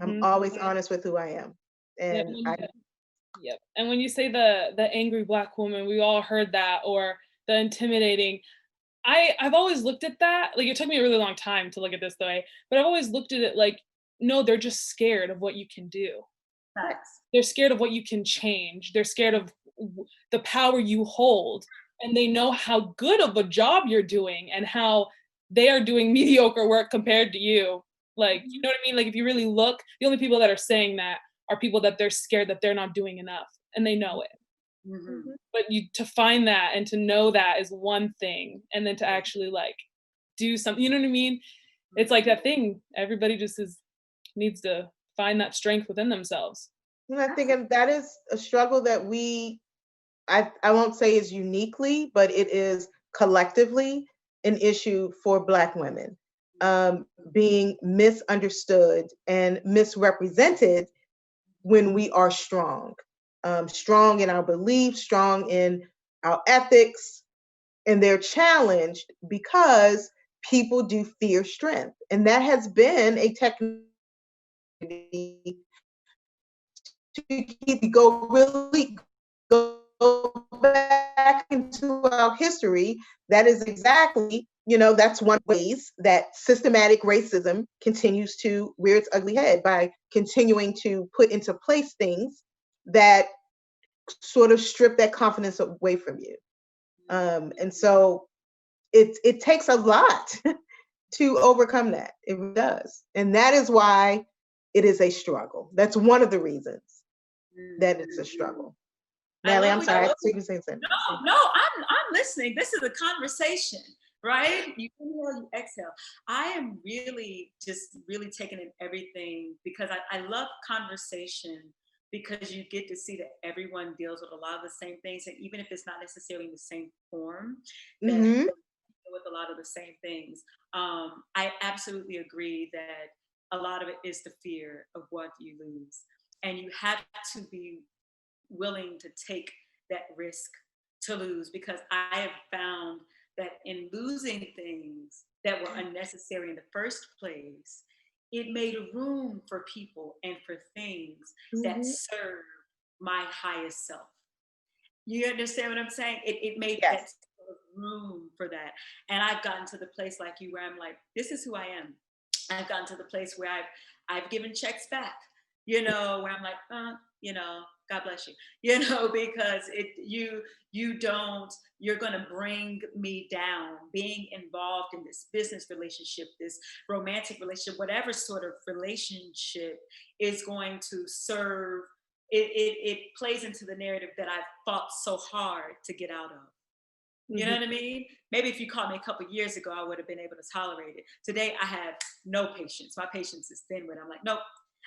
I'm always honest with who I am. And Yep. And when you say the angry Black woman, we all heard that, or the intimidating. I've always looked at that, like, it took me a really long time to look at this the way, but I've always looked at it like, no, they're just scared of what you can do. Facts. They're scared of what you can change. They're scared of the power you hold, and they know how good of a job you're doing and how they are doing mediocre work compared to you. Like, you know what I mean? Like, if you really look, the only people that are saying that are people that they're scared that they're not doing enough, and they know it. But to find that and to know that is one thing, and then to actually like do something, you know what I mean? It's like that thing, everybody just needs to find that strength within themselves. And I think that is a struggle that I won't say is uniquely, but it is collectively an issue for Black women, being misunderstood and misrepresented when we are strong, strong in our beliefs, strong in our ethics, and they're challenged because people do fear strength. And that has been a technique to go back into our history. That is exactly, that's one of the ways that systematic racism continues to rear its ugly head, by continuing to put into place things that sort of strip that confidence away from you. And so it takes a lot to overcome that. It does. And that is why it is a struggle. That's one of the reasons that it's a struggle. Natalie, I'm sorry. No, I'm listening. This is a conversation, right? You inhale, you exhale. I am really taking in everything, because I love conversation, because you get to see that everyone deals with a lot of the same things, and even if it's not necessarily in the same form, that with a lot of the same things. I absolutely agree that a lot of it is the fear of what you lose, and you have to be willing to take that risk to lose, because I have found that in losing things that were unnecessary in the first place, it made room for people and for things that serve my highest self. You understand what I'm saying? It made that sort of room for that. And I've gotten to the place like you, where I'm like, this is who I am. I've gotten to the place where I've given checks back, where I'm like, God bless you, because you're going to bring me down. Being involved in this business relationship, this romantic relationship, whatever sort of relationship is going to serve, it plays into the narrative that I've fought so hard to get out of. You know what I mean? Maybe if you called me a couple of years ago, I would have been able to tolerate it. Today, I have no patience. My patience is thin, but I'm like, nope,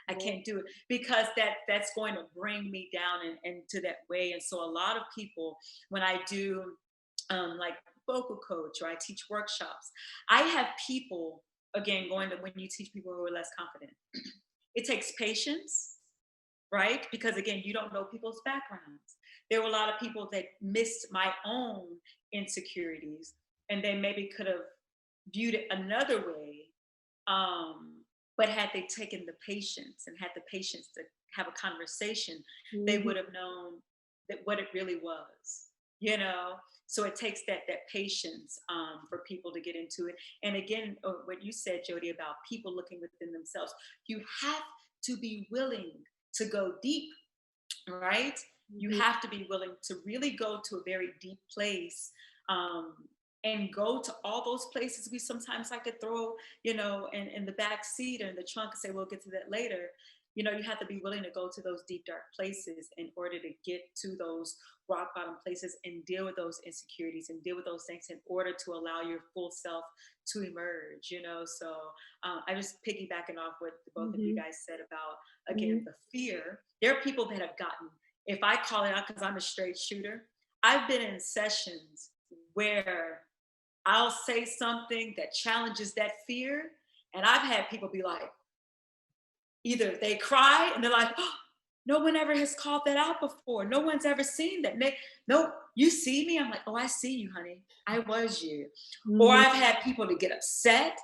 I can't do it, because that's going to bring me down and to that way. And so a lot of people, when I do like vocal coach, or I teach workshops, I have people, again, when you teach people who are less confident, it takes patience, right? Because again, you don't know people's backgrounds. There were a lot of people that missed my own insecurities, and they maybe could have viewed it another way. But had they taken the patience and had the patience to have a conversation, they would have known that what it really was, So it takes that patience for people to get into it. And again, what you said, Jodi, about people looking within themselves, you have to be willing to go deep, right? You have to be willing to really go to a very deep place, and go to all those places we sometimes like to throw, in the back seat or in the trunk and say, we'll get to that later. You have to be willing to go to those deep, dark places in order to get to those rock bottom places and deal with those insecurities and deal with those things in order to allow your full self to emerge, So I was piggybacking off what both of you guys said about, again, the fear. There are people that have gotten if I call it out because I'm a straight shooter, I've been in sessions where I'll say something that challenges that fear. And I've had people be like, either they cry and they're like, oh, no one ever has called that out before. No one's ever seen that. No, you see me? I'm like, oh, I see you, honey. I was you. Mm-hmm. Or I've had people to get upset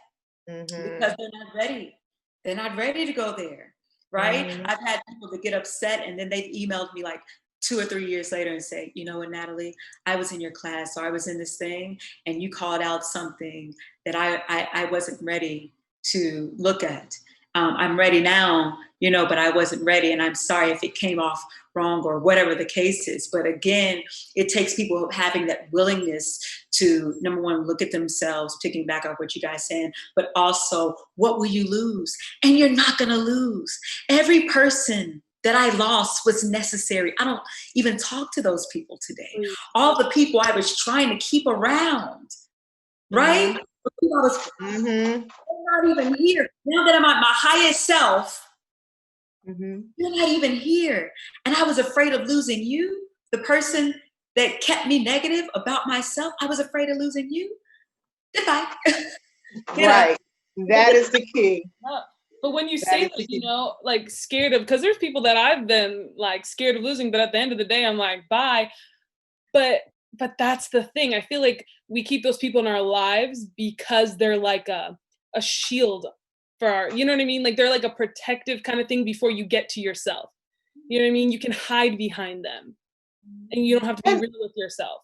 because they're not ready. They're not ready to go there, right? Mm-hmm. I've had people to get upset and then they've emailed me like 2 or 3 years later and say, you know what, Natalie, I was in your class or I was in this thing and you called out something that I wasn't ready to look at. I'm ready now, you know, but I wasn't ready. And I'm sorry if it came off wrong or whatever the case is. But again, it takes people having that willingness to, number one, look at themselves, picking back up what you guys saying, but also, what will you lose? And you're not going to lose. Every person that I lost was necessary. I don't even talk to those people today. All the people I was trying to keep around, right? Mm-hmm. Not even here. Now that I'm at my highest self, you're not even here. And I was afraid of losing you, the person that kept me negative about myself. I was afraid of losing you. Goodbye. Right. That is the key. But when you say that, you know, like scared of, because there's people that I've been like scared of losing, but at the end of the day, I'm like, bye. But that's the thing. I feel like we keep those people in our lives because they're like a shield for our, you know what I mean? Like they're like a protective kind of thing before you get to yourself. You know what I mean? You can hide behind them and you don't have to be real with yourself.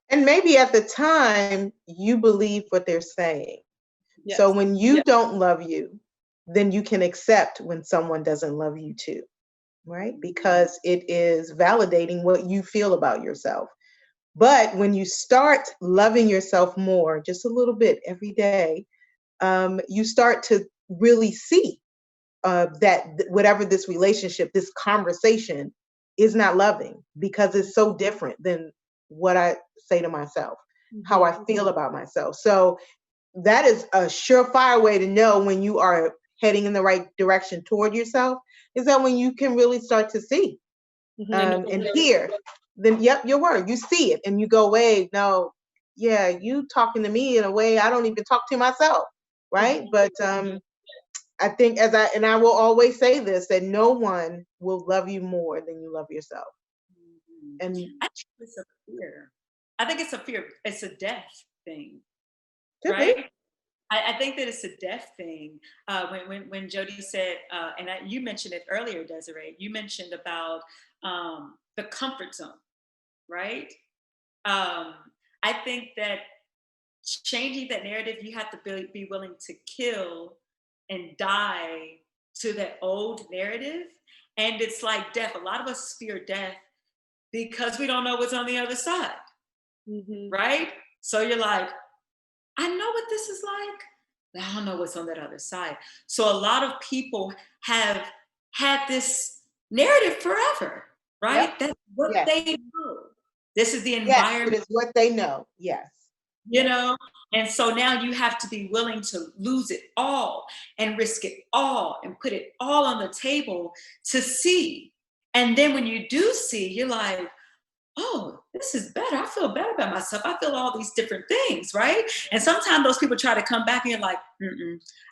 And maybe at the time you believe what they're saying. Yes. So when you don't love you, then you can accept when someone doesn't love you too, right? Because it is validating what you feel about yourself. But when you start loving yourself more, just a little bit every day, you start to really see that whatever this relationship, this conversation is not loving because it's so different than what I say to myself, how I feel about myself. So that is a surefire way to know when you are heading in the right direction toward yourself, is that when you can really start to see and hear, then your word, you see it and you go, wait, no, yeah, you talking to me in a way I don't even talk to myself, right? But I think I will always say this, that no one will love you more than you love yourself. And I think it's a fear. I think it's a fear. It's a death thing, right? I think that it's a death thing. When Jodi said, you mentioned it earlier, Desiree, you mentioned about the comfort zone, right? I think that changing that narrative, you have to be willing to kill and die to that old narrative. And it's like death. A lot of us fear death because we don't know what's on the other side, right? So you're like, I know what this is like, but I don't know what's on that other side. So a lot of people have had this narrative forever, right? Yep. That's what they know. This is the environment. It is what they know, yes. You know, and so now you have to be willing to lose it all and risk it all and put it all on the table to see. And then when you do see, you're like, oh, this is better. I feel better about myself. I feel all these different things, right? And sometimes those people try to come back and you're like,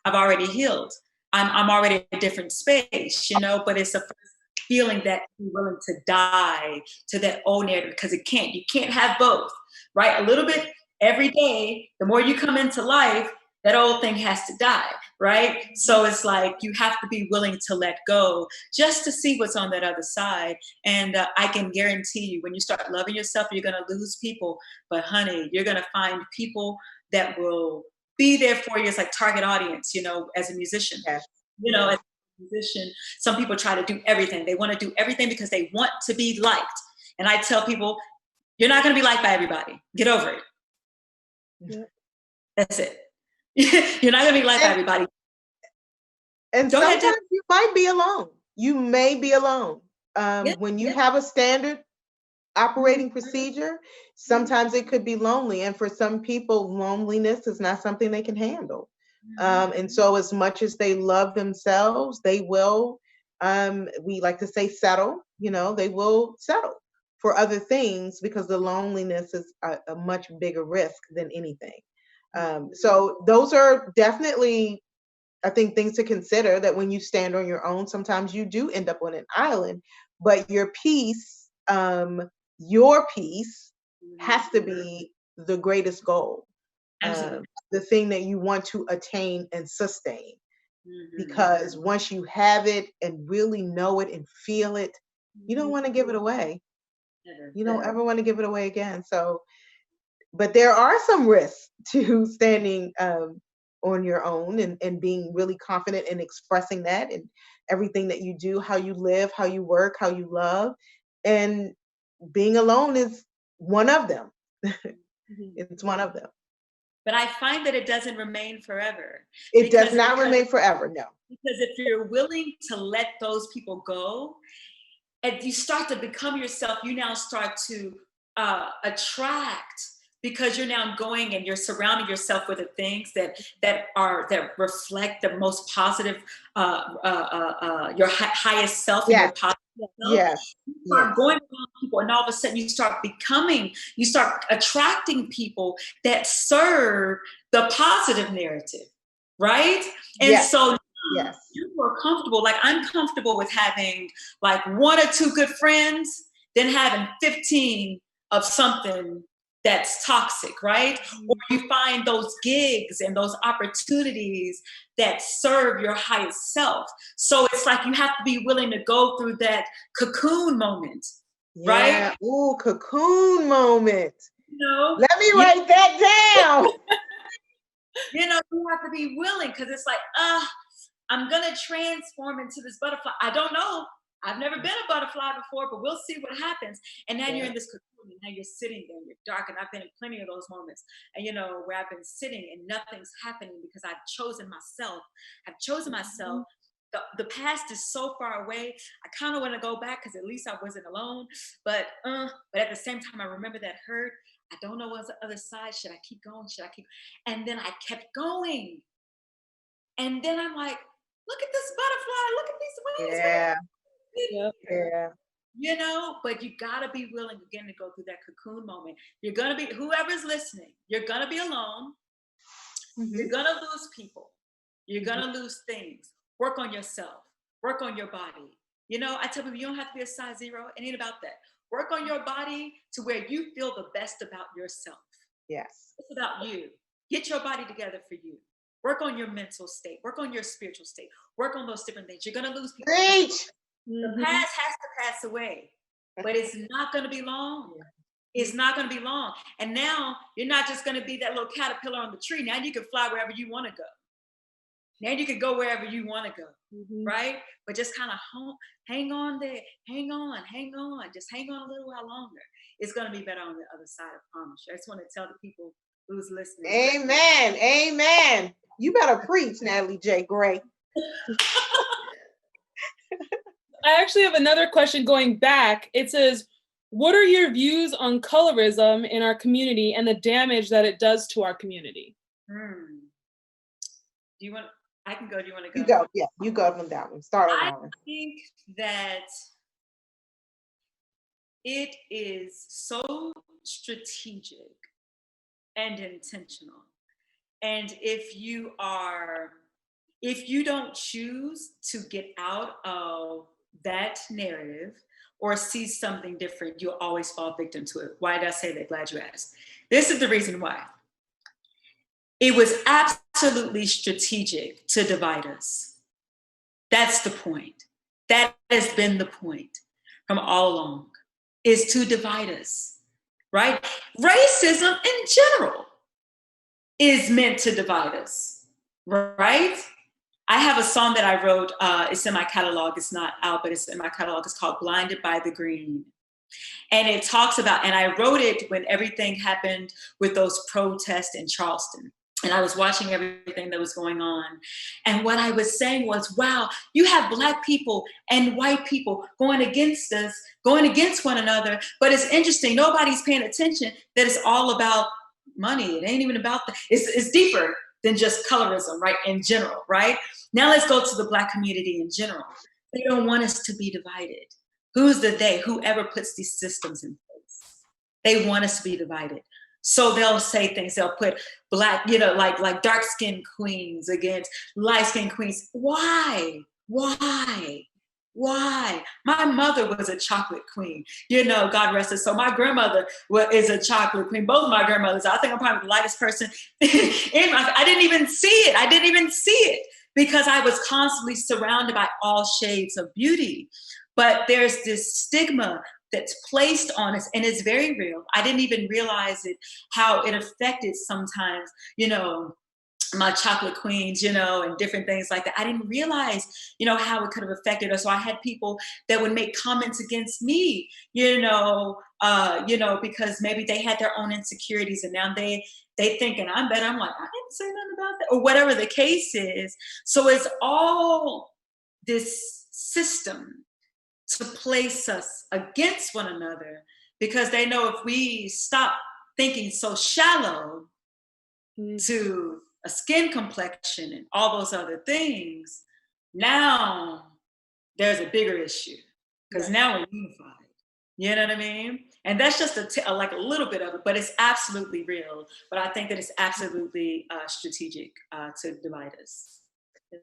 I've already healed. I'm already in a different space, you know, but it's a feeling that you're willing to die to that old narrative because you can't have both, right? A little bit every day, the more you come into life, that old thing has to die, right? So it's like you have to be willing to let go just to see what's on that other side. And I can guarantee you, when you start loving yourself, you're going to lose people. But honey, you're going to find people that will be there for you as like target audience, you know, as a musician. Yes. You know, as a musician, some people try to do everything. They want to do everything because they want to be liked. And I tell people, you're not going to be liked by everybody. Get over it. Yeah. That's it. You're not going to be liked by everybody. And sometimes you might be alone. You may be alone. When you have a standard operating procedure, sometimes it could be lonely. And for some people, loneliness is not something they can handle. And so as much as they love themselves, they will, we like to say settle, they will settle for other things because the loneliness is a much bigger risk than anything. So those are definitely, I think, things to consider, that when you stand on your own, sometimes you do end up on an island, but your peace has to be the greatest goal, the thing that you want to attain and sustain. Because once you have it and really know it and feel it, you don't want to give it away. You don't ever want to give it away again. So, but there are some risks to standing on your own and being really confident in expressing that and everything that you do, how you live, how you work, how you love. And being alone is one of them. It's one of them. But I find that it doesn't remain forever. It does not remain forever, no. Because if you're willing to let those people go, and you start to become yourself, you now start to attract, because you're now going and you're surrounding yourself with the things that reflect the most positive, your highest self, and your positive self. Yes. You start going around people, and all of a sudden you start attracting people that serve the positive narrative, right? And so you're more comfortable. Like, I'm comfortable with having like 1 or 2 good friends than having 15 of something that's toxic, right? Or you find those gigs and those opportunities that serve your highest self. So it's like you have to be willing to go through that cocoon moment, right? Ooh, cocoon moment. Let me write that down. You have to be willing, because it's like, I'm gonna transform into this butterfly. I don't know. I've never been a butterfly before, but we'll see what happens. And now you're in this cocoon, and now you're sitting there, and you're dark. And I've been in plenty of those moments, and where I've been sitting and nothing's happening because I've chosen myself. The past is so far away. I kind of want to go back because at least I wasn't alone. But at the same time, I remember that hurt. I don't know what's the other side. Should I keep going? And then I kept going. And then I'm like, look at this butterfly. Look at these wings. Yeah. But you gotta be willing again to go through that cocoon moment. You're gonna be, whoever's listening, you're gonna be alone. You're gonna lose people. You're gonna lose things. Work on yourself. Work on your body. I tell people, you don't have to be a size 0. It ain't about that. Work on your body to where you feel the best about yourself. Yes. It's about you. Get your body together for you. Work on your mental state. Work on your spiritual state. Work on those different things. You're gonna lose people. Preach. The past has to pass away, but it's not going to be long. It's not going to be long. And now you're not just going to be that little caterpillar on the tree. Now you can fly wherever you want to go. Now you can go wherever you want to go, right? But just kind of hang on there. Hang on. Just hang on a little while longer. It's going to be better on the other side, I promise you. I just want to tell the people who's listening. Amen. Amen. You better preach, Natalie J. Gray. I actually have another question going back. It says, what are your views on colorism in our community and the damage that it does to our community? I can go. Do you want to go? You go. Yeah, you go from that one. Start on that one. I think that it is so strategic and intentional. And if you don't choose to get out of that narrative or see something different, you'll always fall victim to it. Why did I say that? Glad you asked. This is the reason why. It was absolutely strategic to divide us. That's the point. That has been the point from all along, is to divide us, right? Racism in general is meant to divide us, right? I have a song that I wrote, it's in my catalog, it's not out, but it's in my catalog, it's called Blinded by the Green. And it talks about, and I wrote it when everything happened with those protests in Charleston. And I was watching everything that was going on. And what I was saying was, wow, you have Black people and white people going against us, going against one another. But it's interesting, nobody's paying attention that it's all about money. It ain't even about it's deeper than just colorism, right? In general, right? Now let's go to the Black community in general. They don't want us to be divided. Who's the they? Whoever puts these systems in place. They want us to be divided. So they'll say things, they'll put Black, like dark-skinned queens against light-skinned queens. Why? Why? Why? My mother was a chocolate queen. God rest her soul. My grandmother is a chocolate queen. Both of my grandmothers. I think I'm probably the lightest person. I didn't even see it. I didn't even see it because I was constantly surrounded by all shades of beauty. But there's this stigma that's placed on us, and it's very real. I didn't even realize it, how it affected sometimes, my chocolate queens, and different things like that. I didn't realize, how it could have affected us. So I had people that would make comments against me, because maybe they had their own insecurities and now they thinking I'm better. I'm like, I didn't say nothing about that, or whatever the case is. So it's all this system to place us against one another because they know if we stop thinking so shallow to a skin complexion and all those other things, now there's a bigger issue because now we're unified. You know what I mean? And that's just like a little bit of it, but it's absolutely real. But I think that it's absolutely strategic to divide us.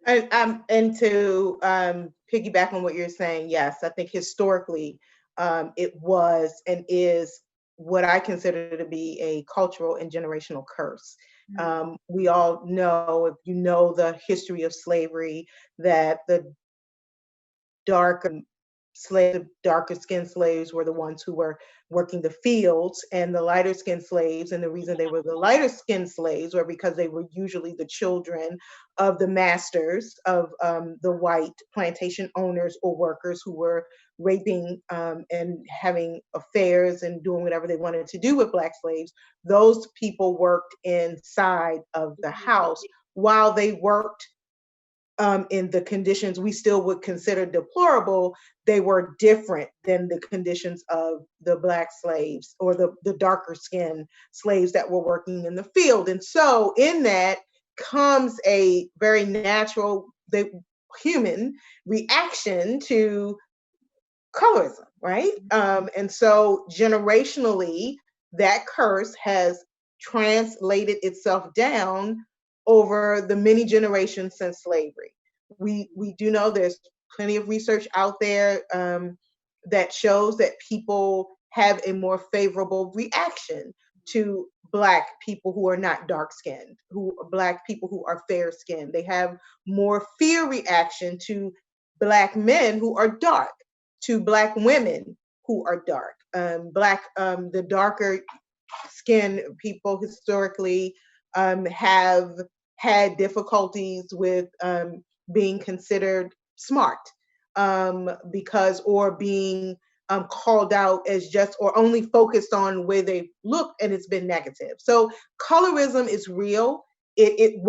And to piggyback on what you're saying, yes, I think historically it was and is what I consider to be a cultural and generational curse. We all know, if you know the history of slavery, that the darker skinned slaves were the ones who were working the fields, and the lighter skinned slaves, and the reason they were the lighter skinned slaves were because they were usually the children of the masters of the white plantation owners or workers who were raping and having affairs and doing whatever they wanted to do with Black slaves. Those people worked inside of the house while they worked in the conditions we still would consider deplorable. They were different than the conditions of the Black slaves or the darker skinned slaves that were working in the field. And so in that comes a very natural human reaction to colorism, right? And so generationally, that curse has translated itself down over the many generations since slavery. We do know there's plenty of research out there that shows that people have a more favorable reaction to Black people who are not dark-skinned, Black people who are fair-skinned. They have more fear reaction to Black men who are dark, to Black women who are dark. The darker skinned people historically have had difficulties with being considered smart or being called out as just, or only focused on where they look, and it's been negative. So colorism is real. It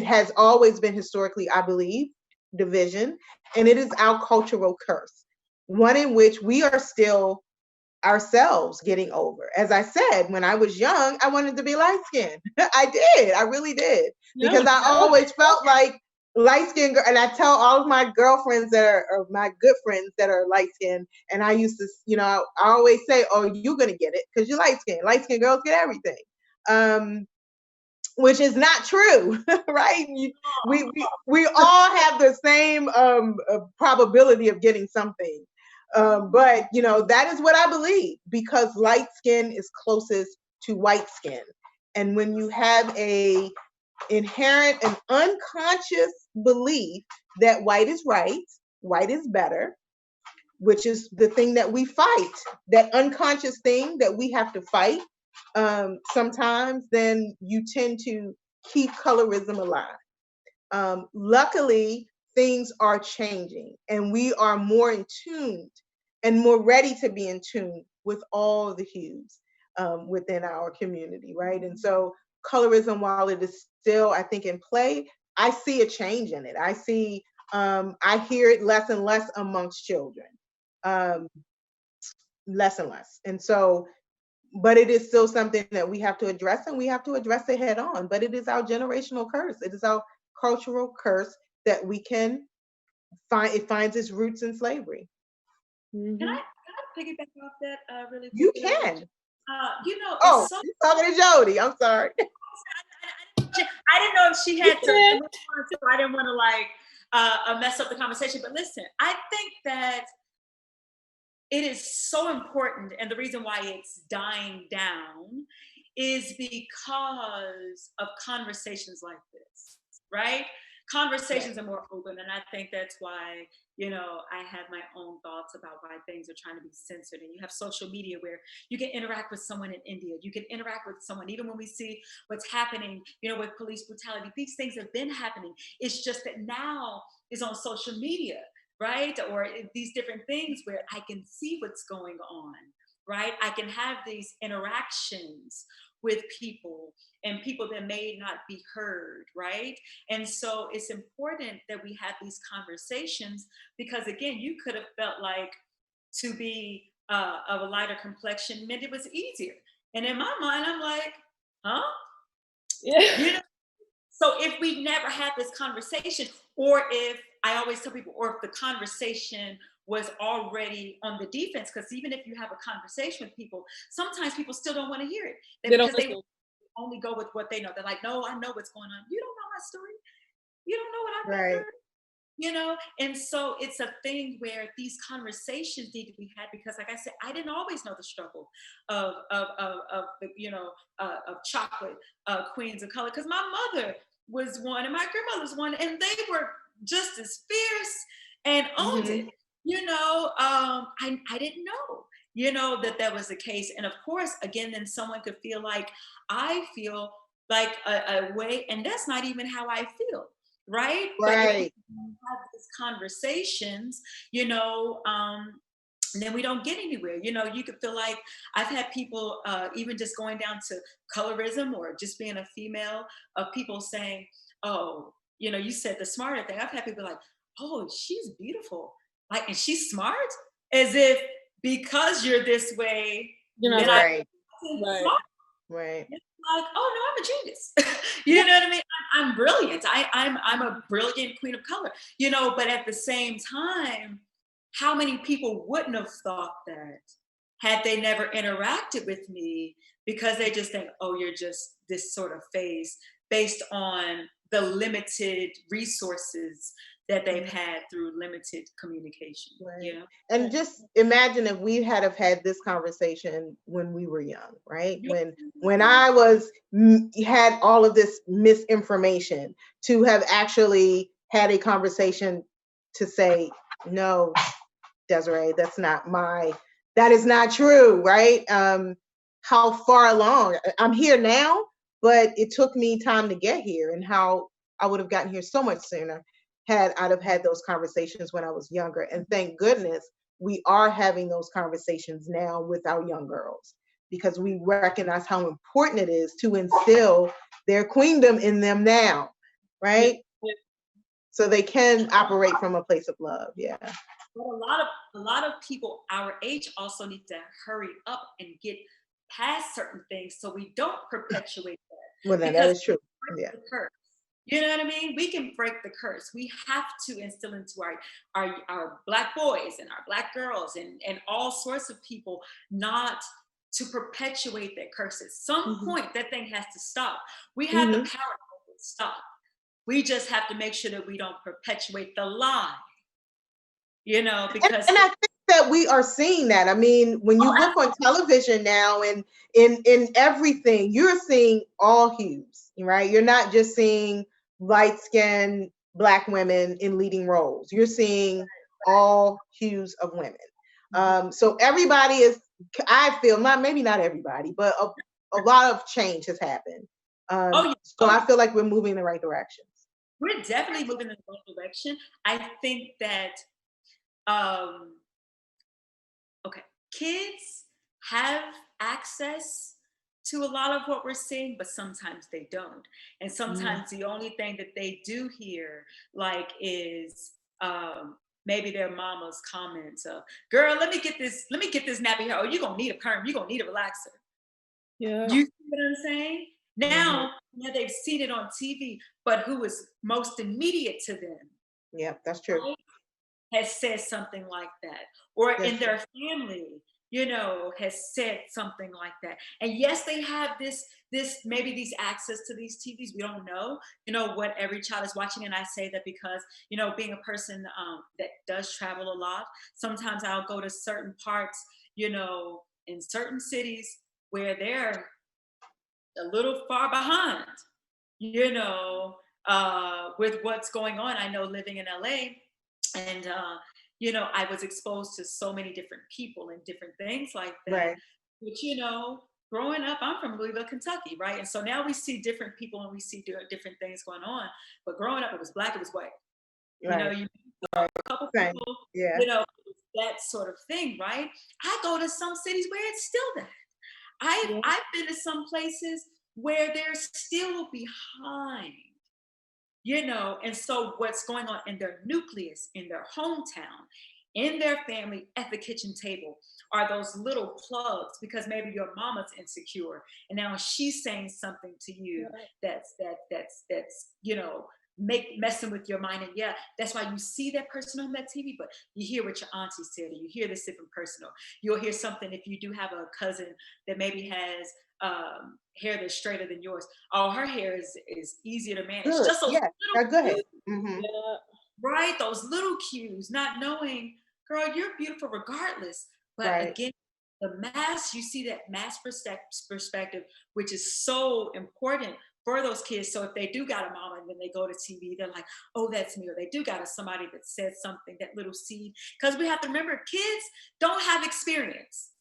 has always been historically, I believe, division, and it is our cultural curse, one in which we are still ourselves getting over. As I said, when I was young, I wanted to be light-skinned. I really did, because I always felt like light-skinned girl, and I tell all of my girlfriends that are my good friends that are light-skinned, and I used to, I always say, oh, you're gonna get it because you're light-skinned. Light-skinned girls get everything. Which is not true, right? We all have the same probability of getting something. But that is what I believe, because light skin is closest to white skin. And when you have a inherent and unconscious belief that white is right, white is better, which is the thing that we fight, that unconscious thing that we have to fight sometimes, then you tend to keep colorism alive. Luckily, things are changing, and we are more in tune and more ready to be in tune with all the hues within our community, right? And so colorism, while it is still, I think, in play, I see a change in it. I hear it less and less amongst children, less and less. And so, but it is still something that we have to address, and we have to address it head on. But it is our generational curse. It is our cultural curse that we can find. It finds its roots in slavery. Can I piggyback off that really You quickly? can. You know, Oh, it's so. you're talking to Jodi. I'm sorry. I didn't know if she had to. can. So I didn't want to mess up the conversation. But listen, I think that it is so important, and the reason why it's dying down is because of conversations like this, right? Conversations are more open, and I think that's why, I have my own thoughts about why things are trying to be censored. And you have social media where you can interact with someone in India, you can interact with someone, even when we see what's happening, with police brutality. These things have been happening. It's just that now is on social media, right? Or these different things where I can see what's going on, right? I can have these interactions with people and people that may not be heard, right? And so it's important that we have these conversations because, again, you could have felt like to be of a lighter complexion meant it was easier. And in my mind, I'm like, huh? Yeah. So if we never had this conversation, or if I always tell people, or if the conversation was already on the defense, because even if you have a conversation with people, sometimes people still don't want to hear it They don't because they listen. only go with what they know. They're like, no, I know what's going on. You don't know my story. You don't know what I've been Right. through. And so it's a thing where these conversations need to be had because, like I said, I didn't always know the struggle of of chocolate queens of color, because my mother was one and my grandmother was one, and they were just as fierce and owned it. I didn't know, that was the case. And of course, again, then someone could feel like I feel like a way, and that's not even how I feel. Right. But if we Right. have these conversations, then we don't get anywhere. You could feel like I've had people, even just going down to colorism or just being a female, of people saying, oh, you said the smarter thing. I've had people like, oh, she's beautiful. Like, and she's smart, as if because you're this way, You're not then Right. right. smart. Right. Like, oh no, I'm a genius. You know what I mean? I'm brilliant. I'm a brilliant queen of color. But at the same time, how many people wouldn't have thought that had they never interacted with me, because they just think, oh, you're just this sort of phase based on the limited resources that they've had through limited communication. Right. And just imagine if we have had this conversation when we were young, right? When I had all of this misinformation, to have actually had a conversation to say, no, Desiree, that is not true, right? How far along? I'm here now, but it took me time to get here, and how I would have gotten here so much sooner had I'd have had those conversations when I was younger. And thank goodness we are having those conversations now with our young girls, because we recognize how important it is to instill their queendom in them now, right? Yeah. So they can operate from a place of love. Yeah. But a lot of people our age also need to hurry up and get past certain things so we don't perpetuate that. Well, then that Because is true. we Yeah. break the curse. You know what I mean? We can break the curse. We have to instill into our Black boys and our Black girls and all sorts of people not to perpetuate that curse. At some point, that thing has to stop. We have the power to make it stop. We just have to make sure that we don't perpetuate the lie. Because and I think that we are seeing that. I mean, when you look on television now and in everything, you're seeing all hues, right? You're not just seeing light-skinned Black women in leading roles. You're seeing all hues of women. So everybody is, I feel, maybe not everybody, but a lot of change has happened. So I feel like we're moving in the right directions. We're definitely moving in the right direction. I think that kids have access to a lot of what we're seeing, but sometimes they don't. And sometimes the only thing that they do hear, is maybe their mama's comments of, girl, let me get this nappy hair. Oh, you're gonna need a perm, you're gonna need a relaxer. Yeah. You see what I'm saying? Now they've seen it on TV, but who is most immediate to them? Yeah, that's true. Right? has said something like that, or in their family, you know, has said something like that. And yes, they have this maybe these access to these TVs. We don't know, you know, what every child is watching. And I say that because, you know, being a person that does travel a lot, sometimes I'll go to certain parts, you know, in certain cities where they're a little far behind, you know, with what's going on. I know living in LA, and you know, I was exposed to so many different people and different things like that. Right. But you know, growing up, I'm from Louisville, Kentucky, right? And so now we see different people and we see different things going on. But growing up, it was black, it was white. You know, you a couple people, you know, that sort of thing, right? I go to some cities where it's still that. I've been to some places where they're still behind, you know. And so what's going on in their nucleus, in their hometown, in their family, at the kitchen table, are those little plugs, because maybe your mama's insecure and now she's saying something to you that's you know, messing with your mind. And yeah, that's why you see that person on that TV, but you hear what your auntie said, or you hear this different person, or you'll hear something if you do have a cousin that maybe has hair that's straighter than yours. Oh, her hair is easier to manage. Good. Just those little Go ahead. right? Those little cues, not knowing, girl, you're beautiful regardless. But again, the mass, you see that mass perspective, which is so important for those kids. So if they do got a mama and then they go to TV, they're like, oh, that's me. Or they do got somebody that said something, that little seed. Because we have to remember, kids don't have experience,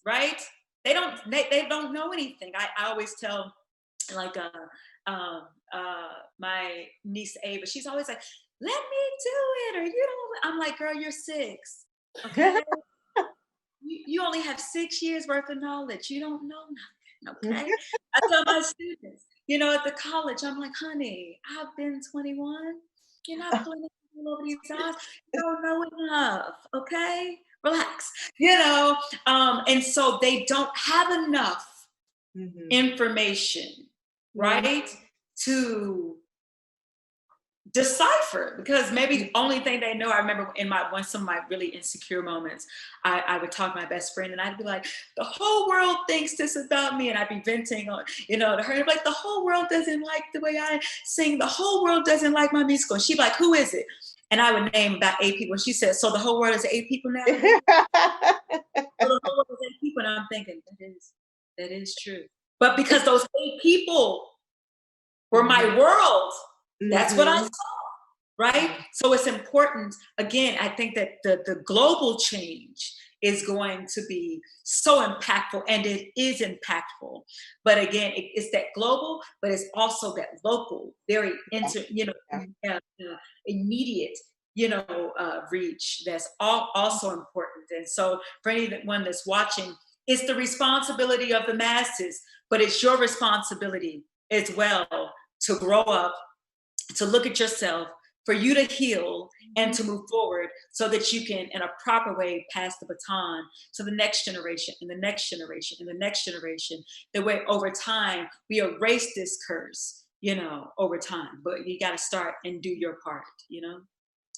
right? They don't know anything. I always tell, like my niece Ava, she's always like, let me do it, or you don't. I'm like, girl, you're 6. Okay. you only have 6 years worth of knowledge. You don't know nothing. Okay. I tell my students, you know, at the college, I'm like, honey, I've been 21. You're not pulling it over these eyes. You don't know enough. Okay. Relax. You know, and so they don't have enough information, right, to decipher, because maybe the only thing they know. I remember in some of my really insecure moments, I would talk to my best friend and I'd be like, the whole world thinks this about me, and I'd be venting on, you know, to her, like, the whole world doesn't like the way I sing, the whole world doesn't like my musical. And she'd be like, who is it? And I would name about 8 people. And she said, so the whole world is 8 people now? So the whole world is 8 people. And I'm thinking, that is true. But because those 8 people were my world, that's what I saw, right? So it's important. Again, I think that the global change is going to be so impactful, and it is impactful. But again, it's that global, but it's also that local, very immediate, you know, reach that's also important. And so for anyone that's watching, it's the responsibility of the masses, but it's your responsibility as well to grow up, to look at yourself, for you to heal and to move forward, so that you can, in a proper way, pass the baton to the next generation and the next generation and the next generation. The way over time we erase this curse, you know, over time. But you got to start and do your part, you know.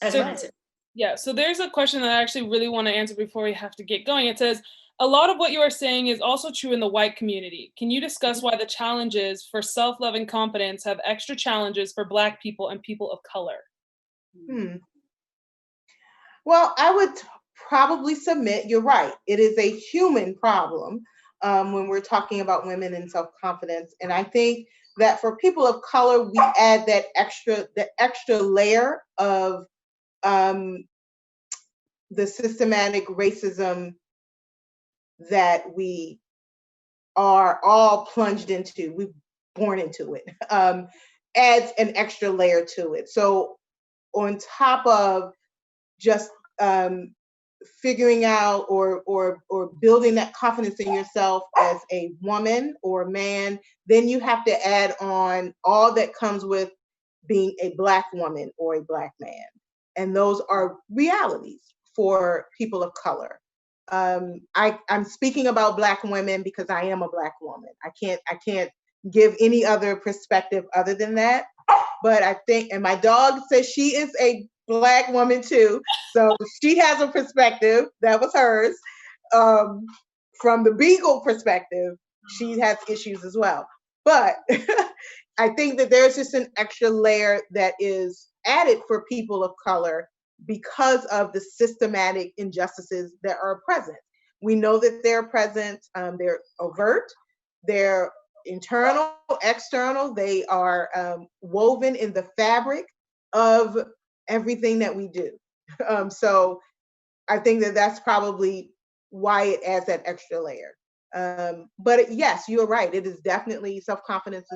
As my answer. Yeah. So there's a question that I actually really want to answer before we have to get going. It says, a lot of what you are saying is also true in the white community. Can you discuss why the challenges for self-love and confidence have extra challenges for Black people and people of color? Well, I would probably submit you're right. It is a human problem when we're talking about women and self-confidence. And I think that for people of color, we add that extra layer of the systematic racism that we are all plunged into. We're born into it. Adds an extra layer to it. So on top of just figuring out or building that confidence in yourself as a woman or man, then you have to add on all that comes with being a Black woman or a Black man. And those are realities for people of color. I'm speaking about Black women because I am a Black woman. I can't give any other perspective other than that. But I think, and my dog says she is a Black woman too. So she has a perspective that was hers. From the Beagle perspective, she has issues as well. But I think that there's just an extra layer that is added for people of color because of the systematic injustices that are present. We know that they're present, they're overt, they're internal, external, they are woven in the fabric of everything that we do. So I think that that's probably why it adds that extra layer. But yes, you're right. It is definitely self-confidence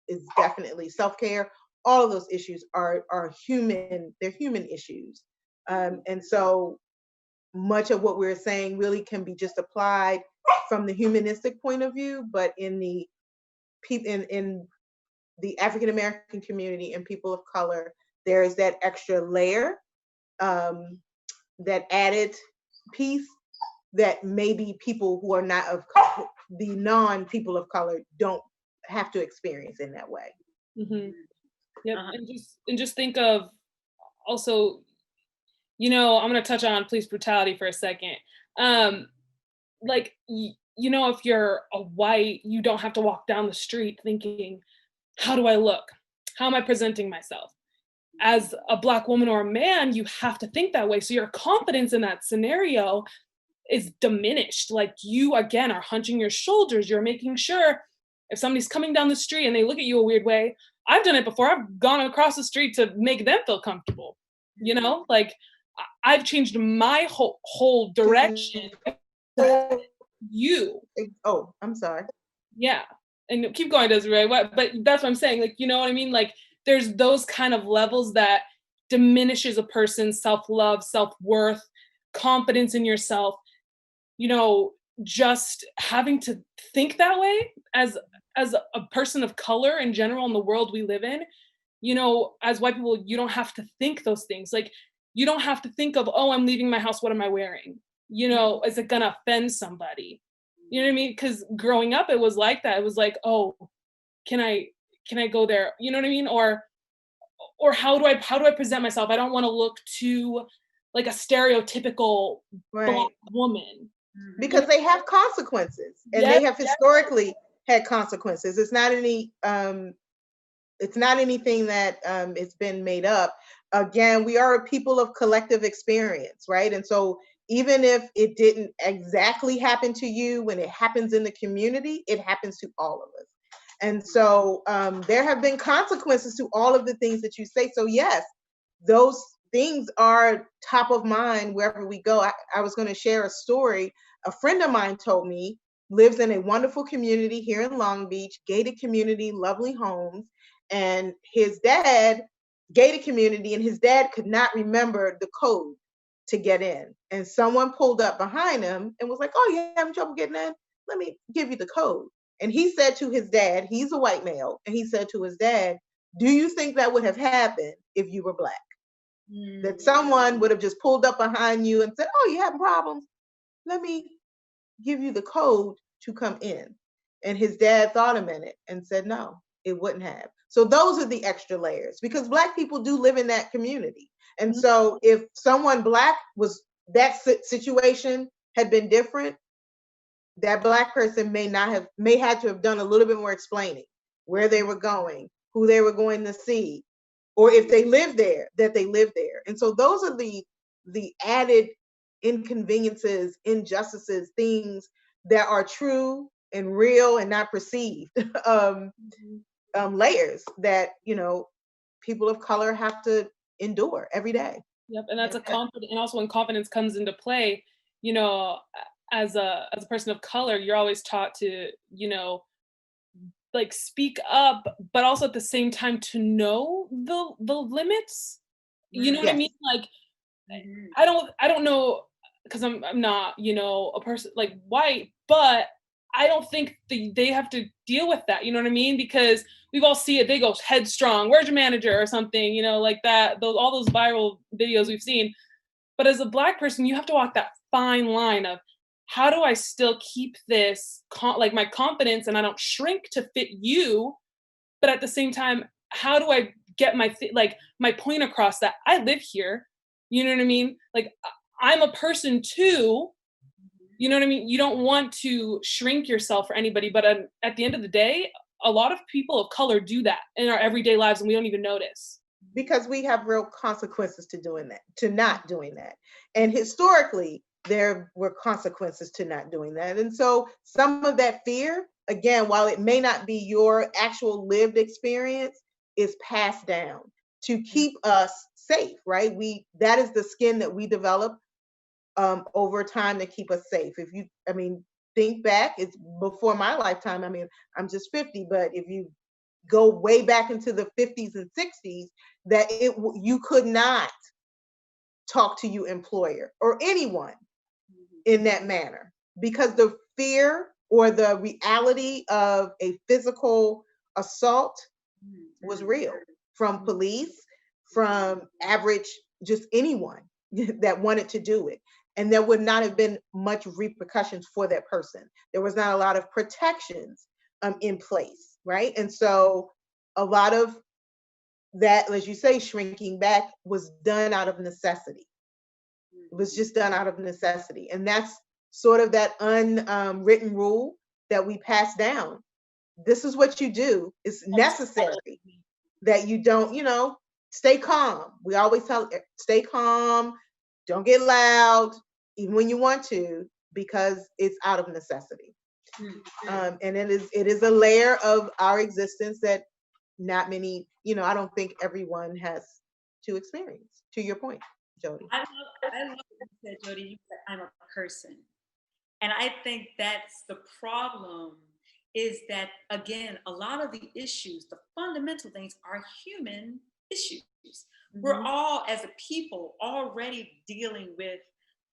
is definitely self-care. All of those issues are human. They're human issues, and so much of what we're saying really can be just applied from the humanistic point of view. But in the in the African American community and people of color, there is that extra layer, that added piece that maybe people who are not of the non-people of color don't have to experience in that way. Mm-hmm. Yep. And just think of also, I'm going to touch on police brutality for a second. Like, if you're a white, you don't have to walk down the street thinking, how do I look? How am I presenting myself? As a Black woman or a man, you have to think that way. So your confidence in that scenario is diminished. Like, you, again, are hunching your shoulders. You're making sure if somebody's coming down the street and they look at you a weird way, I've done it before. I've gone across the street to make them feel comfortable. Like, I've changed my whole direction. You. Oh, I'm sorry. Yeah. And keep going, Desiree. But that's what I'm saying. Like, you know what I mean? Like, there's those kind of levels that diminishes a person's self-love, self-worth, confidence in yourself. Just having to think that way as a person of color in general in the world we live in, as white people, you don't have to think those things. Like, you don't have to think of, oh, I'm leaving my house, what am I wearing? Is it gonna offend somebody? You know what I mean? Because growing up, it was like that. It was like, oh, can I go there? You know what I mean? Or how do I present myself? I don't want to look too like a stereotypical Black woman. Because they have consequences, and they have historically had consequences. It's not anything that it's been made up. Again, we are a people of collective experience, right? And so even if it didn't exactly happen to you, when it happens in the community, it happens to all of us. And so there have been consequences to all of the things that you say. So yes, those things are top of mind wherever we go. I was going to share a story. A friend of mine told me, lives in a wonderful community here in Long Beach, gated community, lovely homes. And his dad, gated community, and his dad could not remember the code to get in. And someone pulled up behind him and was like, oh, you having trouble getting in? Let me give you the code. And he said to his dad, he's a white male, and he said to his dad, do you think that would have happened if you were Black? That someone would have just pulled up behind you and said, oh, you having problems? Let me give you the code to come in. And his dad thought a minute and said, no, it wouldn't have. So those are the extra layers, because Black people do live in that community. And so if someone Black was, that situation had been different, that Black person may had to have done a little bit more explaining where they were going, who they were going to see, or if they lived there, that they lived there. And so those are the added inconveniences, injustices, things that are true and real and not perceived, layers that, people of color have to endure every day. Yep, and that's and also when confidence comes into play, as a person of color, you're always taught to, like, speak up, but also at the same time to know the limits. You know what I mean? Like, I don't know, because I'm not, a person like white, but I don't think they have to deal with that. You know what I mean? Because we've all seen it. They go headstrong. Where's your manager or something? Like that. All those viral videos we've seen. But as a Black person, you have to walk that fine line of, how do I still keep this like my confidence and I don't shrink to fit you, but at the same time, how do I get like my point across that I live here. You know what I mean? Like I'm a person too. You know what I mean? You don't want to shrink yourself for anybody, but at the end of the day, a lot of people of color do that in our everyday lives and we don't even notice. Because we have real consequences to doing that, to not doing that. And historically, there were consequences to not doing that. And so some of that fear, again, while it may not be your actual lived experience, is passed down to keep us safe, right? That is the skin that we develop over time to keep us safe. Think back, it's before my lifetime. I mean, I'm just 50, but if you go way back into the 50s and 60s, that you could not talk to your employer or anyone in that manner because the fear or the reality of a physical assault was real from police, from average, just anyone that wanted to do it. And there would not have been much repercussions for that person. There was not a lot of protections in place, right? And so a lot of that, as you say, shrinking back was done out of necessity. It was just done out of necessity. And that's sort of that unwritten rule that we pass down. This is what you do. It's necessary that you don't, stay calm. We always tell, stay calm, don't get loud, even when you want to, because it's out of necessity. And it is a layer of our existence that not many, I don't think everyone has to experience, to your point, Jodi. I love what you said, Jodi. You said, I'm a person. And I think that's the problem, is that, again, a lot of the issues, the fundamental things are human issues. Mm-hmm. We're all, as a people, already dealing with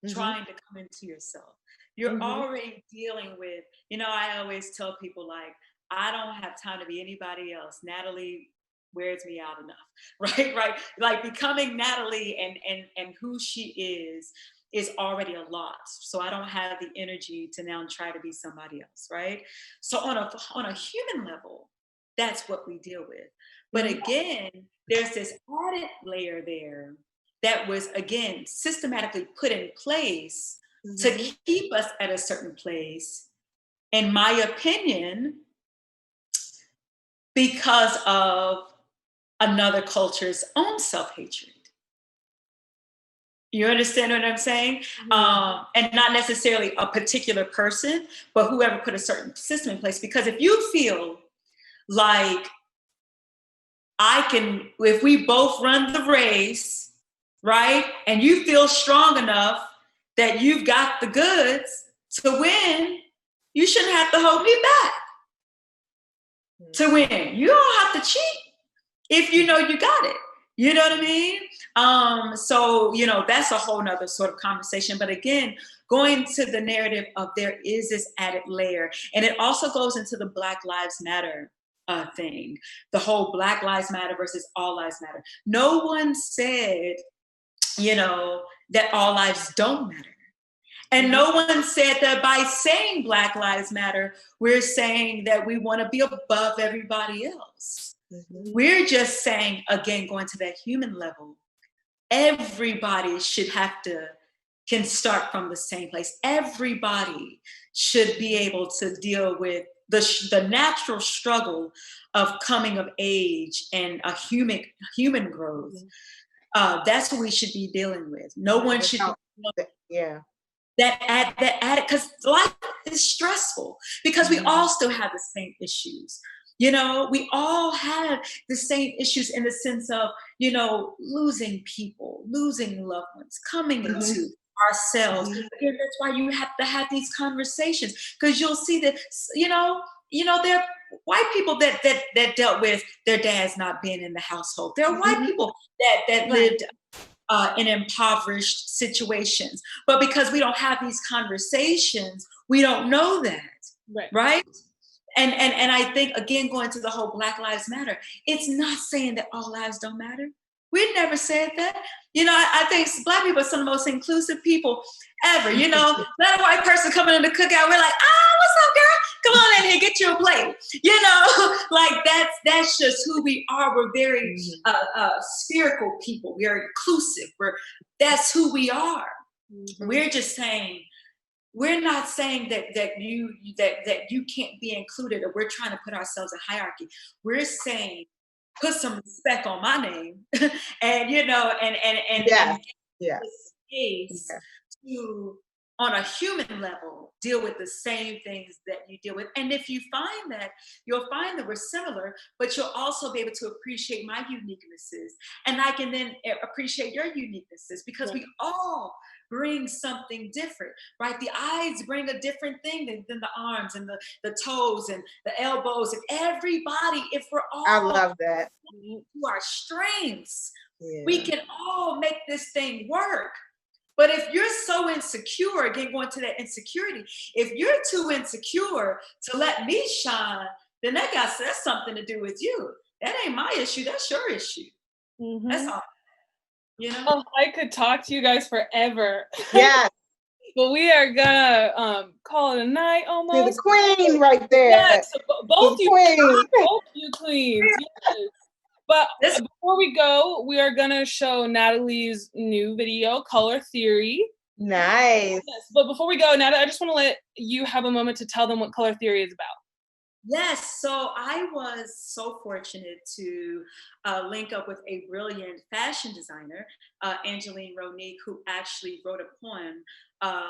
trying to come into yourself. You're already dealing with, I always tell people, like, I don't have time to be anybody else. Natalie wears me out enough, right? Like becoming Natalie and who she is already a lot. So I don't have the energy to now try to be somebody else, right? So on a human level, that's what we deal with. But again, there's this added layer there that was, again, systematically put in place to keep us at a certain place, in my opinion, because of another culture's own self-hatred. You understand what I'm saying? And not necessarily a particular person, but whoever put a certain system in place. Because if you feel like if we both run the race, right? And you feel strong enough that you've got the goods to win, you shouldn't have to hold me back to win. You don't have to cheat if you know you got it. You know what I mean? So, that's a whole nother sort of conversation. But again, going to the narrative of there is this added layer. And it also goes into the Black Lives Matter thing, the whole Black Lives Matter versus all lives matter. No one said, that all lives don't matter. And no one said that by saying Black Lives Matter, we're saying that we want to be above everybody else. We're just saying, again, going to that human level, everybody can start from the same place. Everybody should be able to deal with the natural struggle of coming of age and a human growth. That's what we should be dealing with. No one should be that added, because life is stressful, because we all still have the same issues. We all have the same issues in the sense of, losing people, losing loved ones, coming into ourselves. Again, that's why you have to have these conversations, because you'll see that, there are white people that dealt with their dads not being in the household. There are white people that lived in impoverished situations. But because we don't have these conversations, we don't know that, right? And I think, again, going to the whole Black Lives Matter, it's not saying that all lives don't matter. We never said that. You know, I think Black people are some of the most inclusive people ever. You know, let a white person come in the cookout, we're like, what's up, girl? Come on in here, get you a plate. You know, like that's just who we are. We're very spherical people. We are inclusive. That's who we are. Mm-hmm. We're just saying, we're not saying that you can't be included, or we're trying to put ourselves in hierarchy. We're saying, put some respect on my name, and you know, and space to, on a human level, deal with the same things that you deal with. And if you find that, you'll find that we're similar, but you'll also be able to appreciate my uniquenesses, and I can then appreciate your uniquenesses, because we all bring something different, right? The eyes bring a different thing than the arms and the toes and the elbows, and everybody, if we're all, I love that, to our strengths, we can all make this thing work. But if you're so insecure, again, going to that insecurity, if you're too insecure to let me shine, then that's something to do with you. That ain't my issue, that's your issue. Mm-hmm. That's all. You know? Oh, I could talk to you guys forever. Yes. But we are gonna call it a night almost. You're the queen right there. Yes, both you queens. Yes. But before we go, we are gonna show Natalie's new video, Color Theory. Nice. Yes. But before we go, Natalie, I just want to let you have a moment to tell them what Color Theory is about. Yes, so I was so fortunate to link up with a brilliant fashion designer, Angeline Ronique, who actually wrote a poem,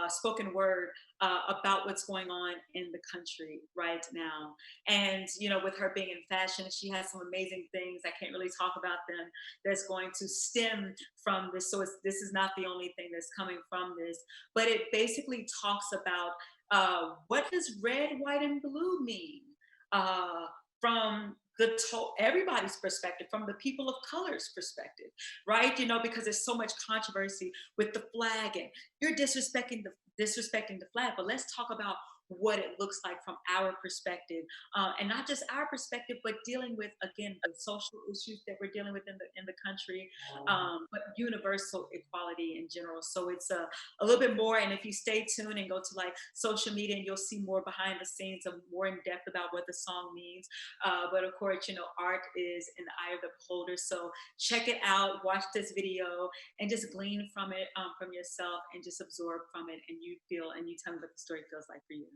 spoken word, about what's going on in the country right now. And, you know, with her being in fashion, she has some amazing things. I can't really talk about them. That's going to stem from this. So this is not the only thing that's coming from this, but it basically talks about what does red, white, and blue mean? From everybody's perspective, from the people of color's perspective, right? You know, because there's so much controversy with the flag, and you're disrespecting the flag. But let's talk about what it looks like from our perspective, and not just our perspective, but dealing with, again, the social issues that we're dealing with in the country, but universal equality in general. So it's a little bit more. And if you stay tuned and go to like social media, and you'll see more behind the scenes of more in depth about what the song means. But of course, you know, art is in the eye of the beholder. So check it out, watch this video, and just glean from it, from yourself, and just absorb from it. And you tell me what the story feels like for you.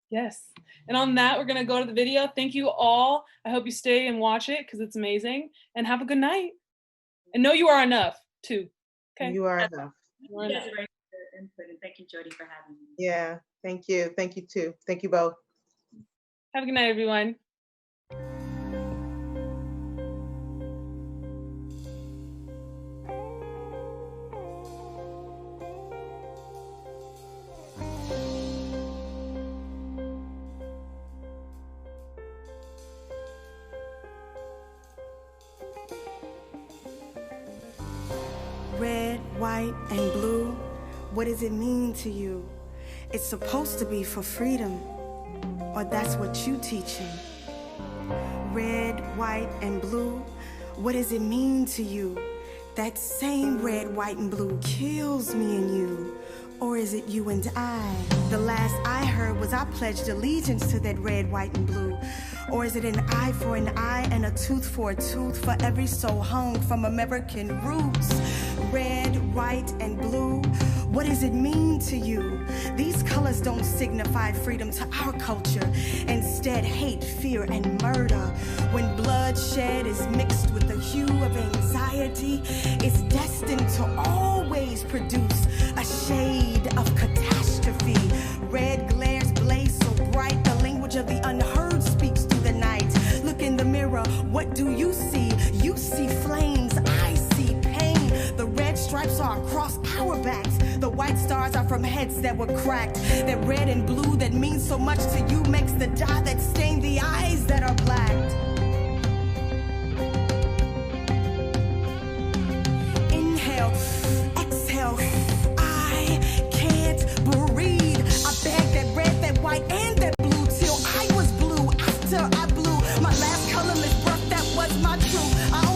Yes. And on that, we're going to go to the video. Thank you all. I hope you stay and watch it, because it's amazing. And have a good night. And know you are enough, too. Okay. You are enough. You are enough. And thank you, Jodi, for having me. Yeah. Thank you. Thank you, too. Thank you both. Have a good night, everyone. Red, white, and blue, what does it mean to you? It's supposed to be for freedom, or that's what you teaching. Red, white, and blue, what does it mean to you? That same red, white, and blue kills me and you. Or is it you and I? The last I heard was I pledged allegiance to that red, white, and blue. Or is it an eye for an eye and a tooth for a tooth for every soul hung from American roots? Red, white, and blue, what does it mean to you? These colors don't signify freedom to our culture. Instead, hate, fear, and murder. When bloodshed is mixed with the hue of anxiety, it's destined to always produce a shade of catastrophe. Red glares blaze so bright, the language of the unheard speaks through the night. Look in the mirror, what do you see? You see flames, I see pain. The red stripes are across our backs. The white stars are from heads that were cracked. That red and blue that means so much to you makes the dye that stain the eyes that are blacked. Inhale, exhale, I can't breathe. I begged that red, that white, and that blue till I was blue. After I blew my last colorless breath, that was my truth. I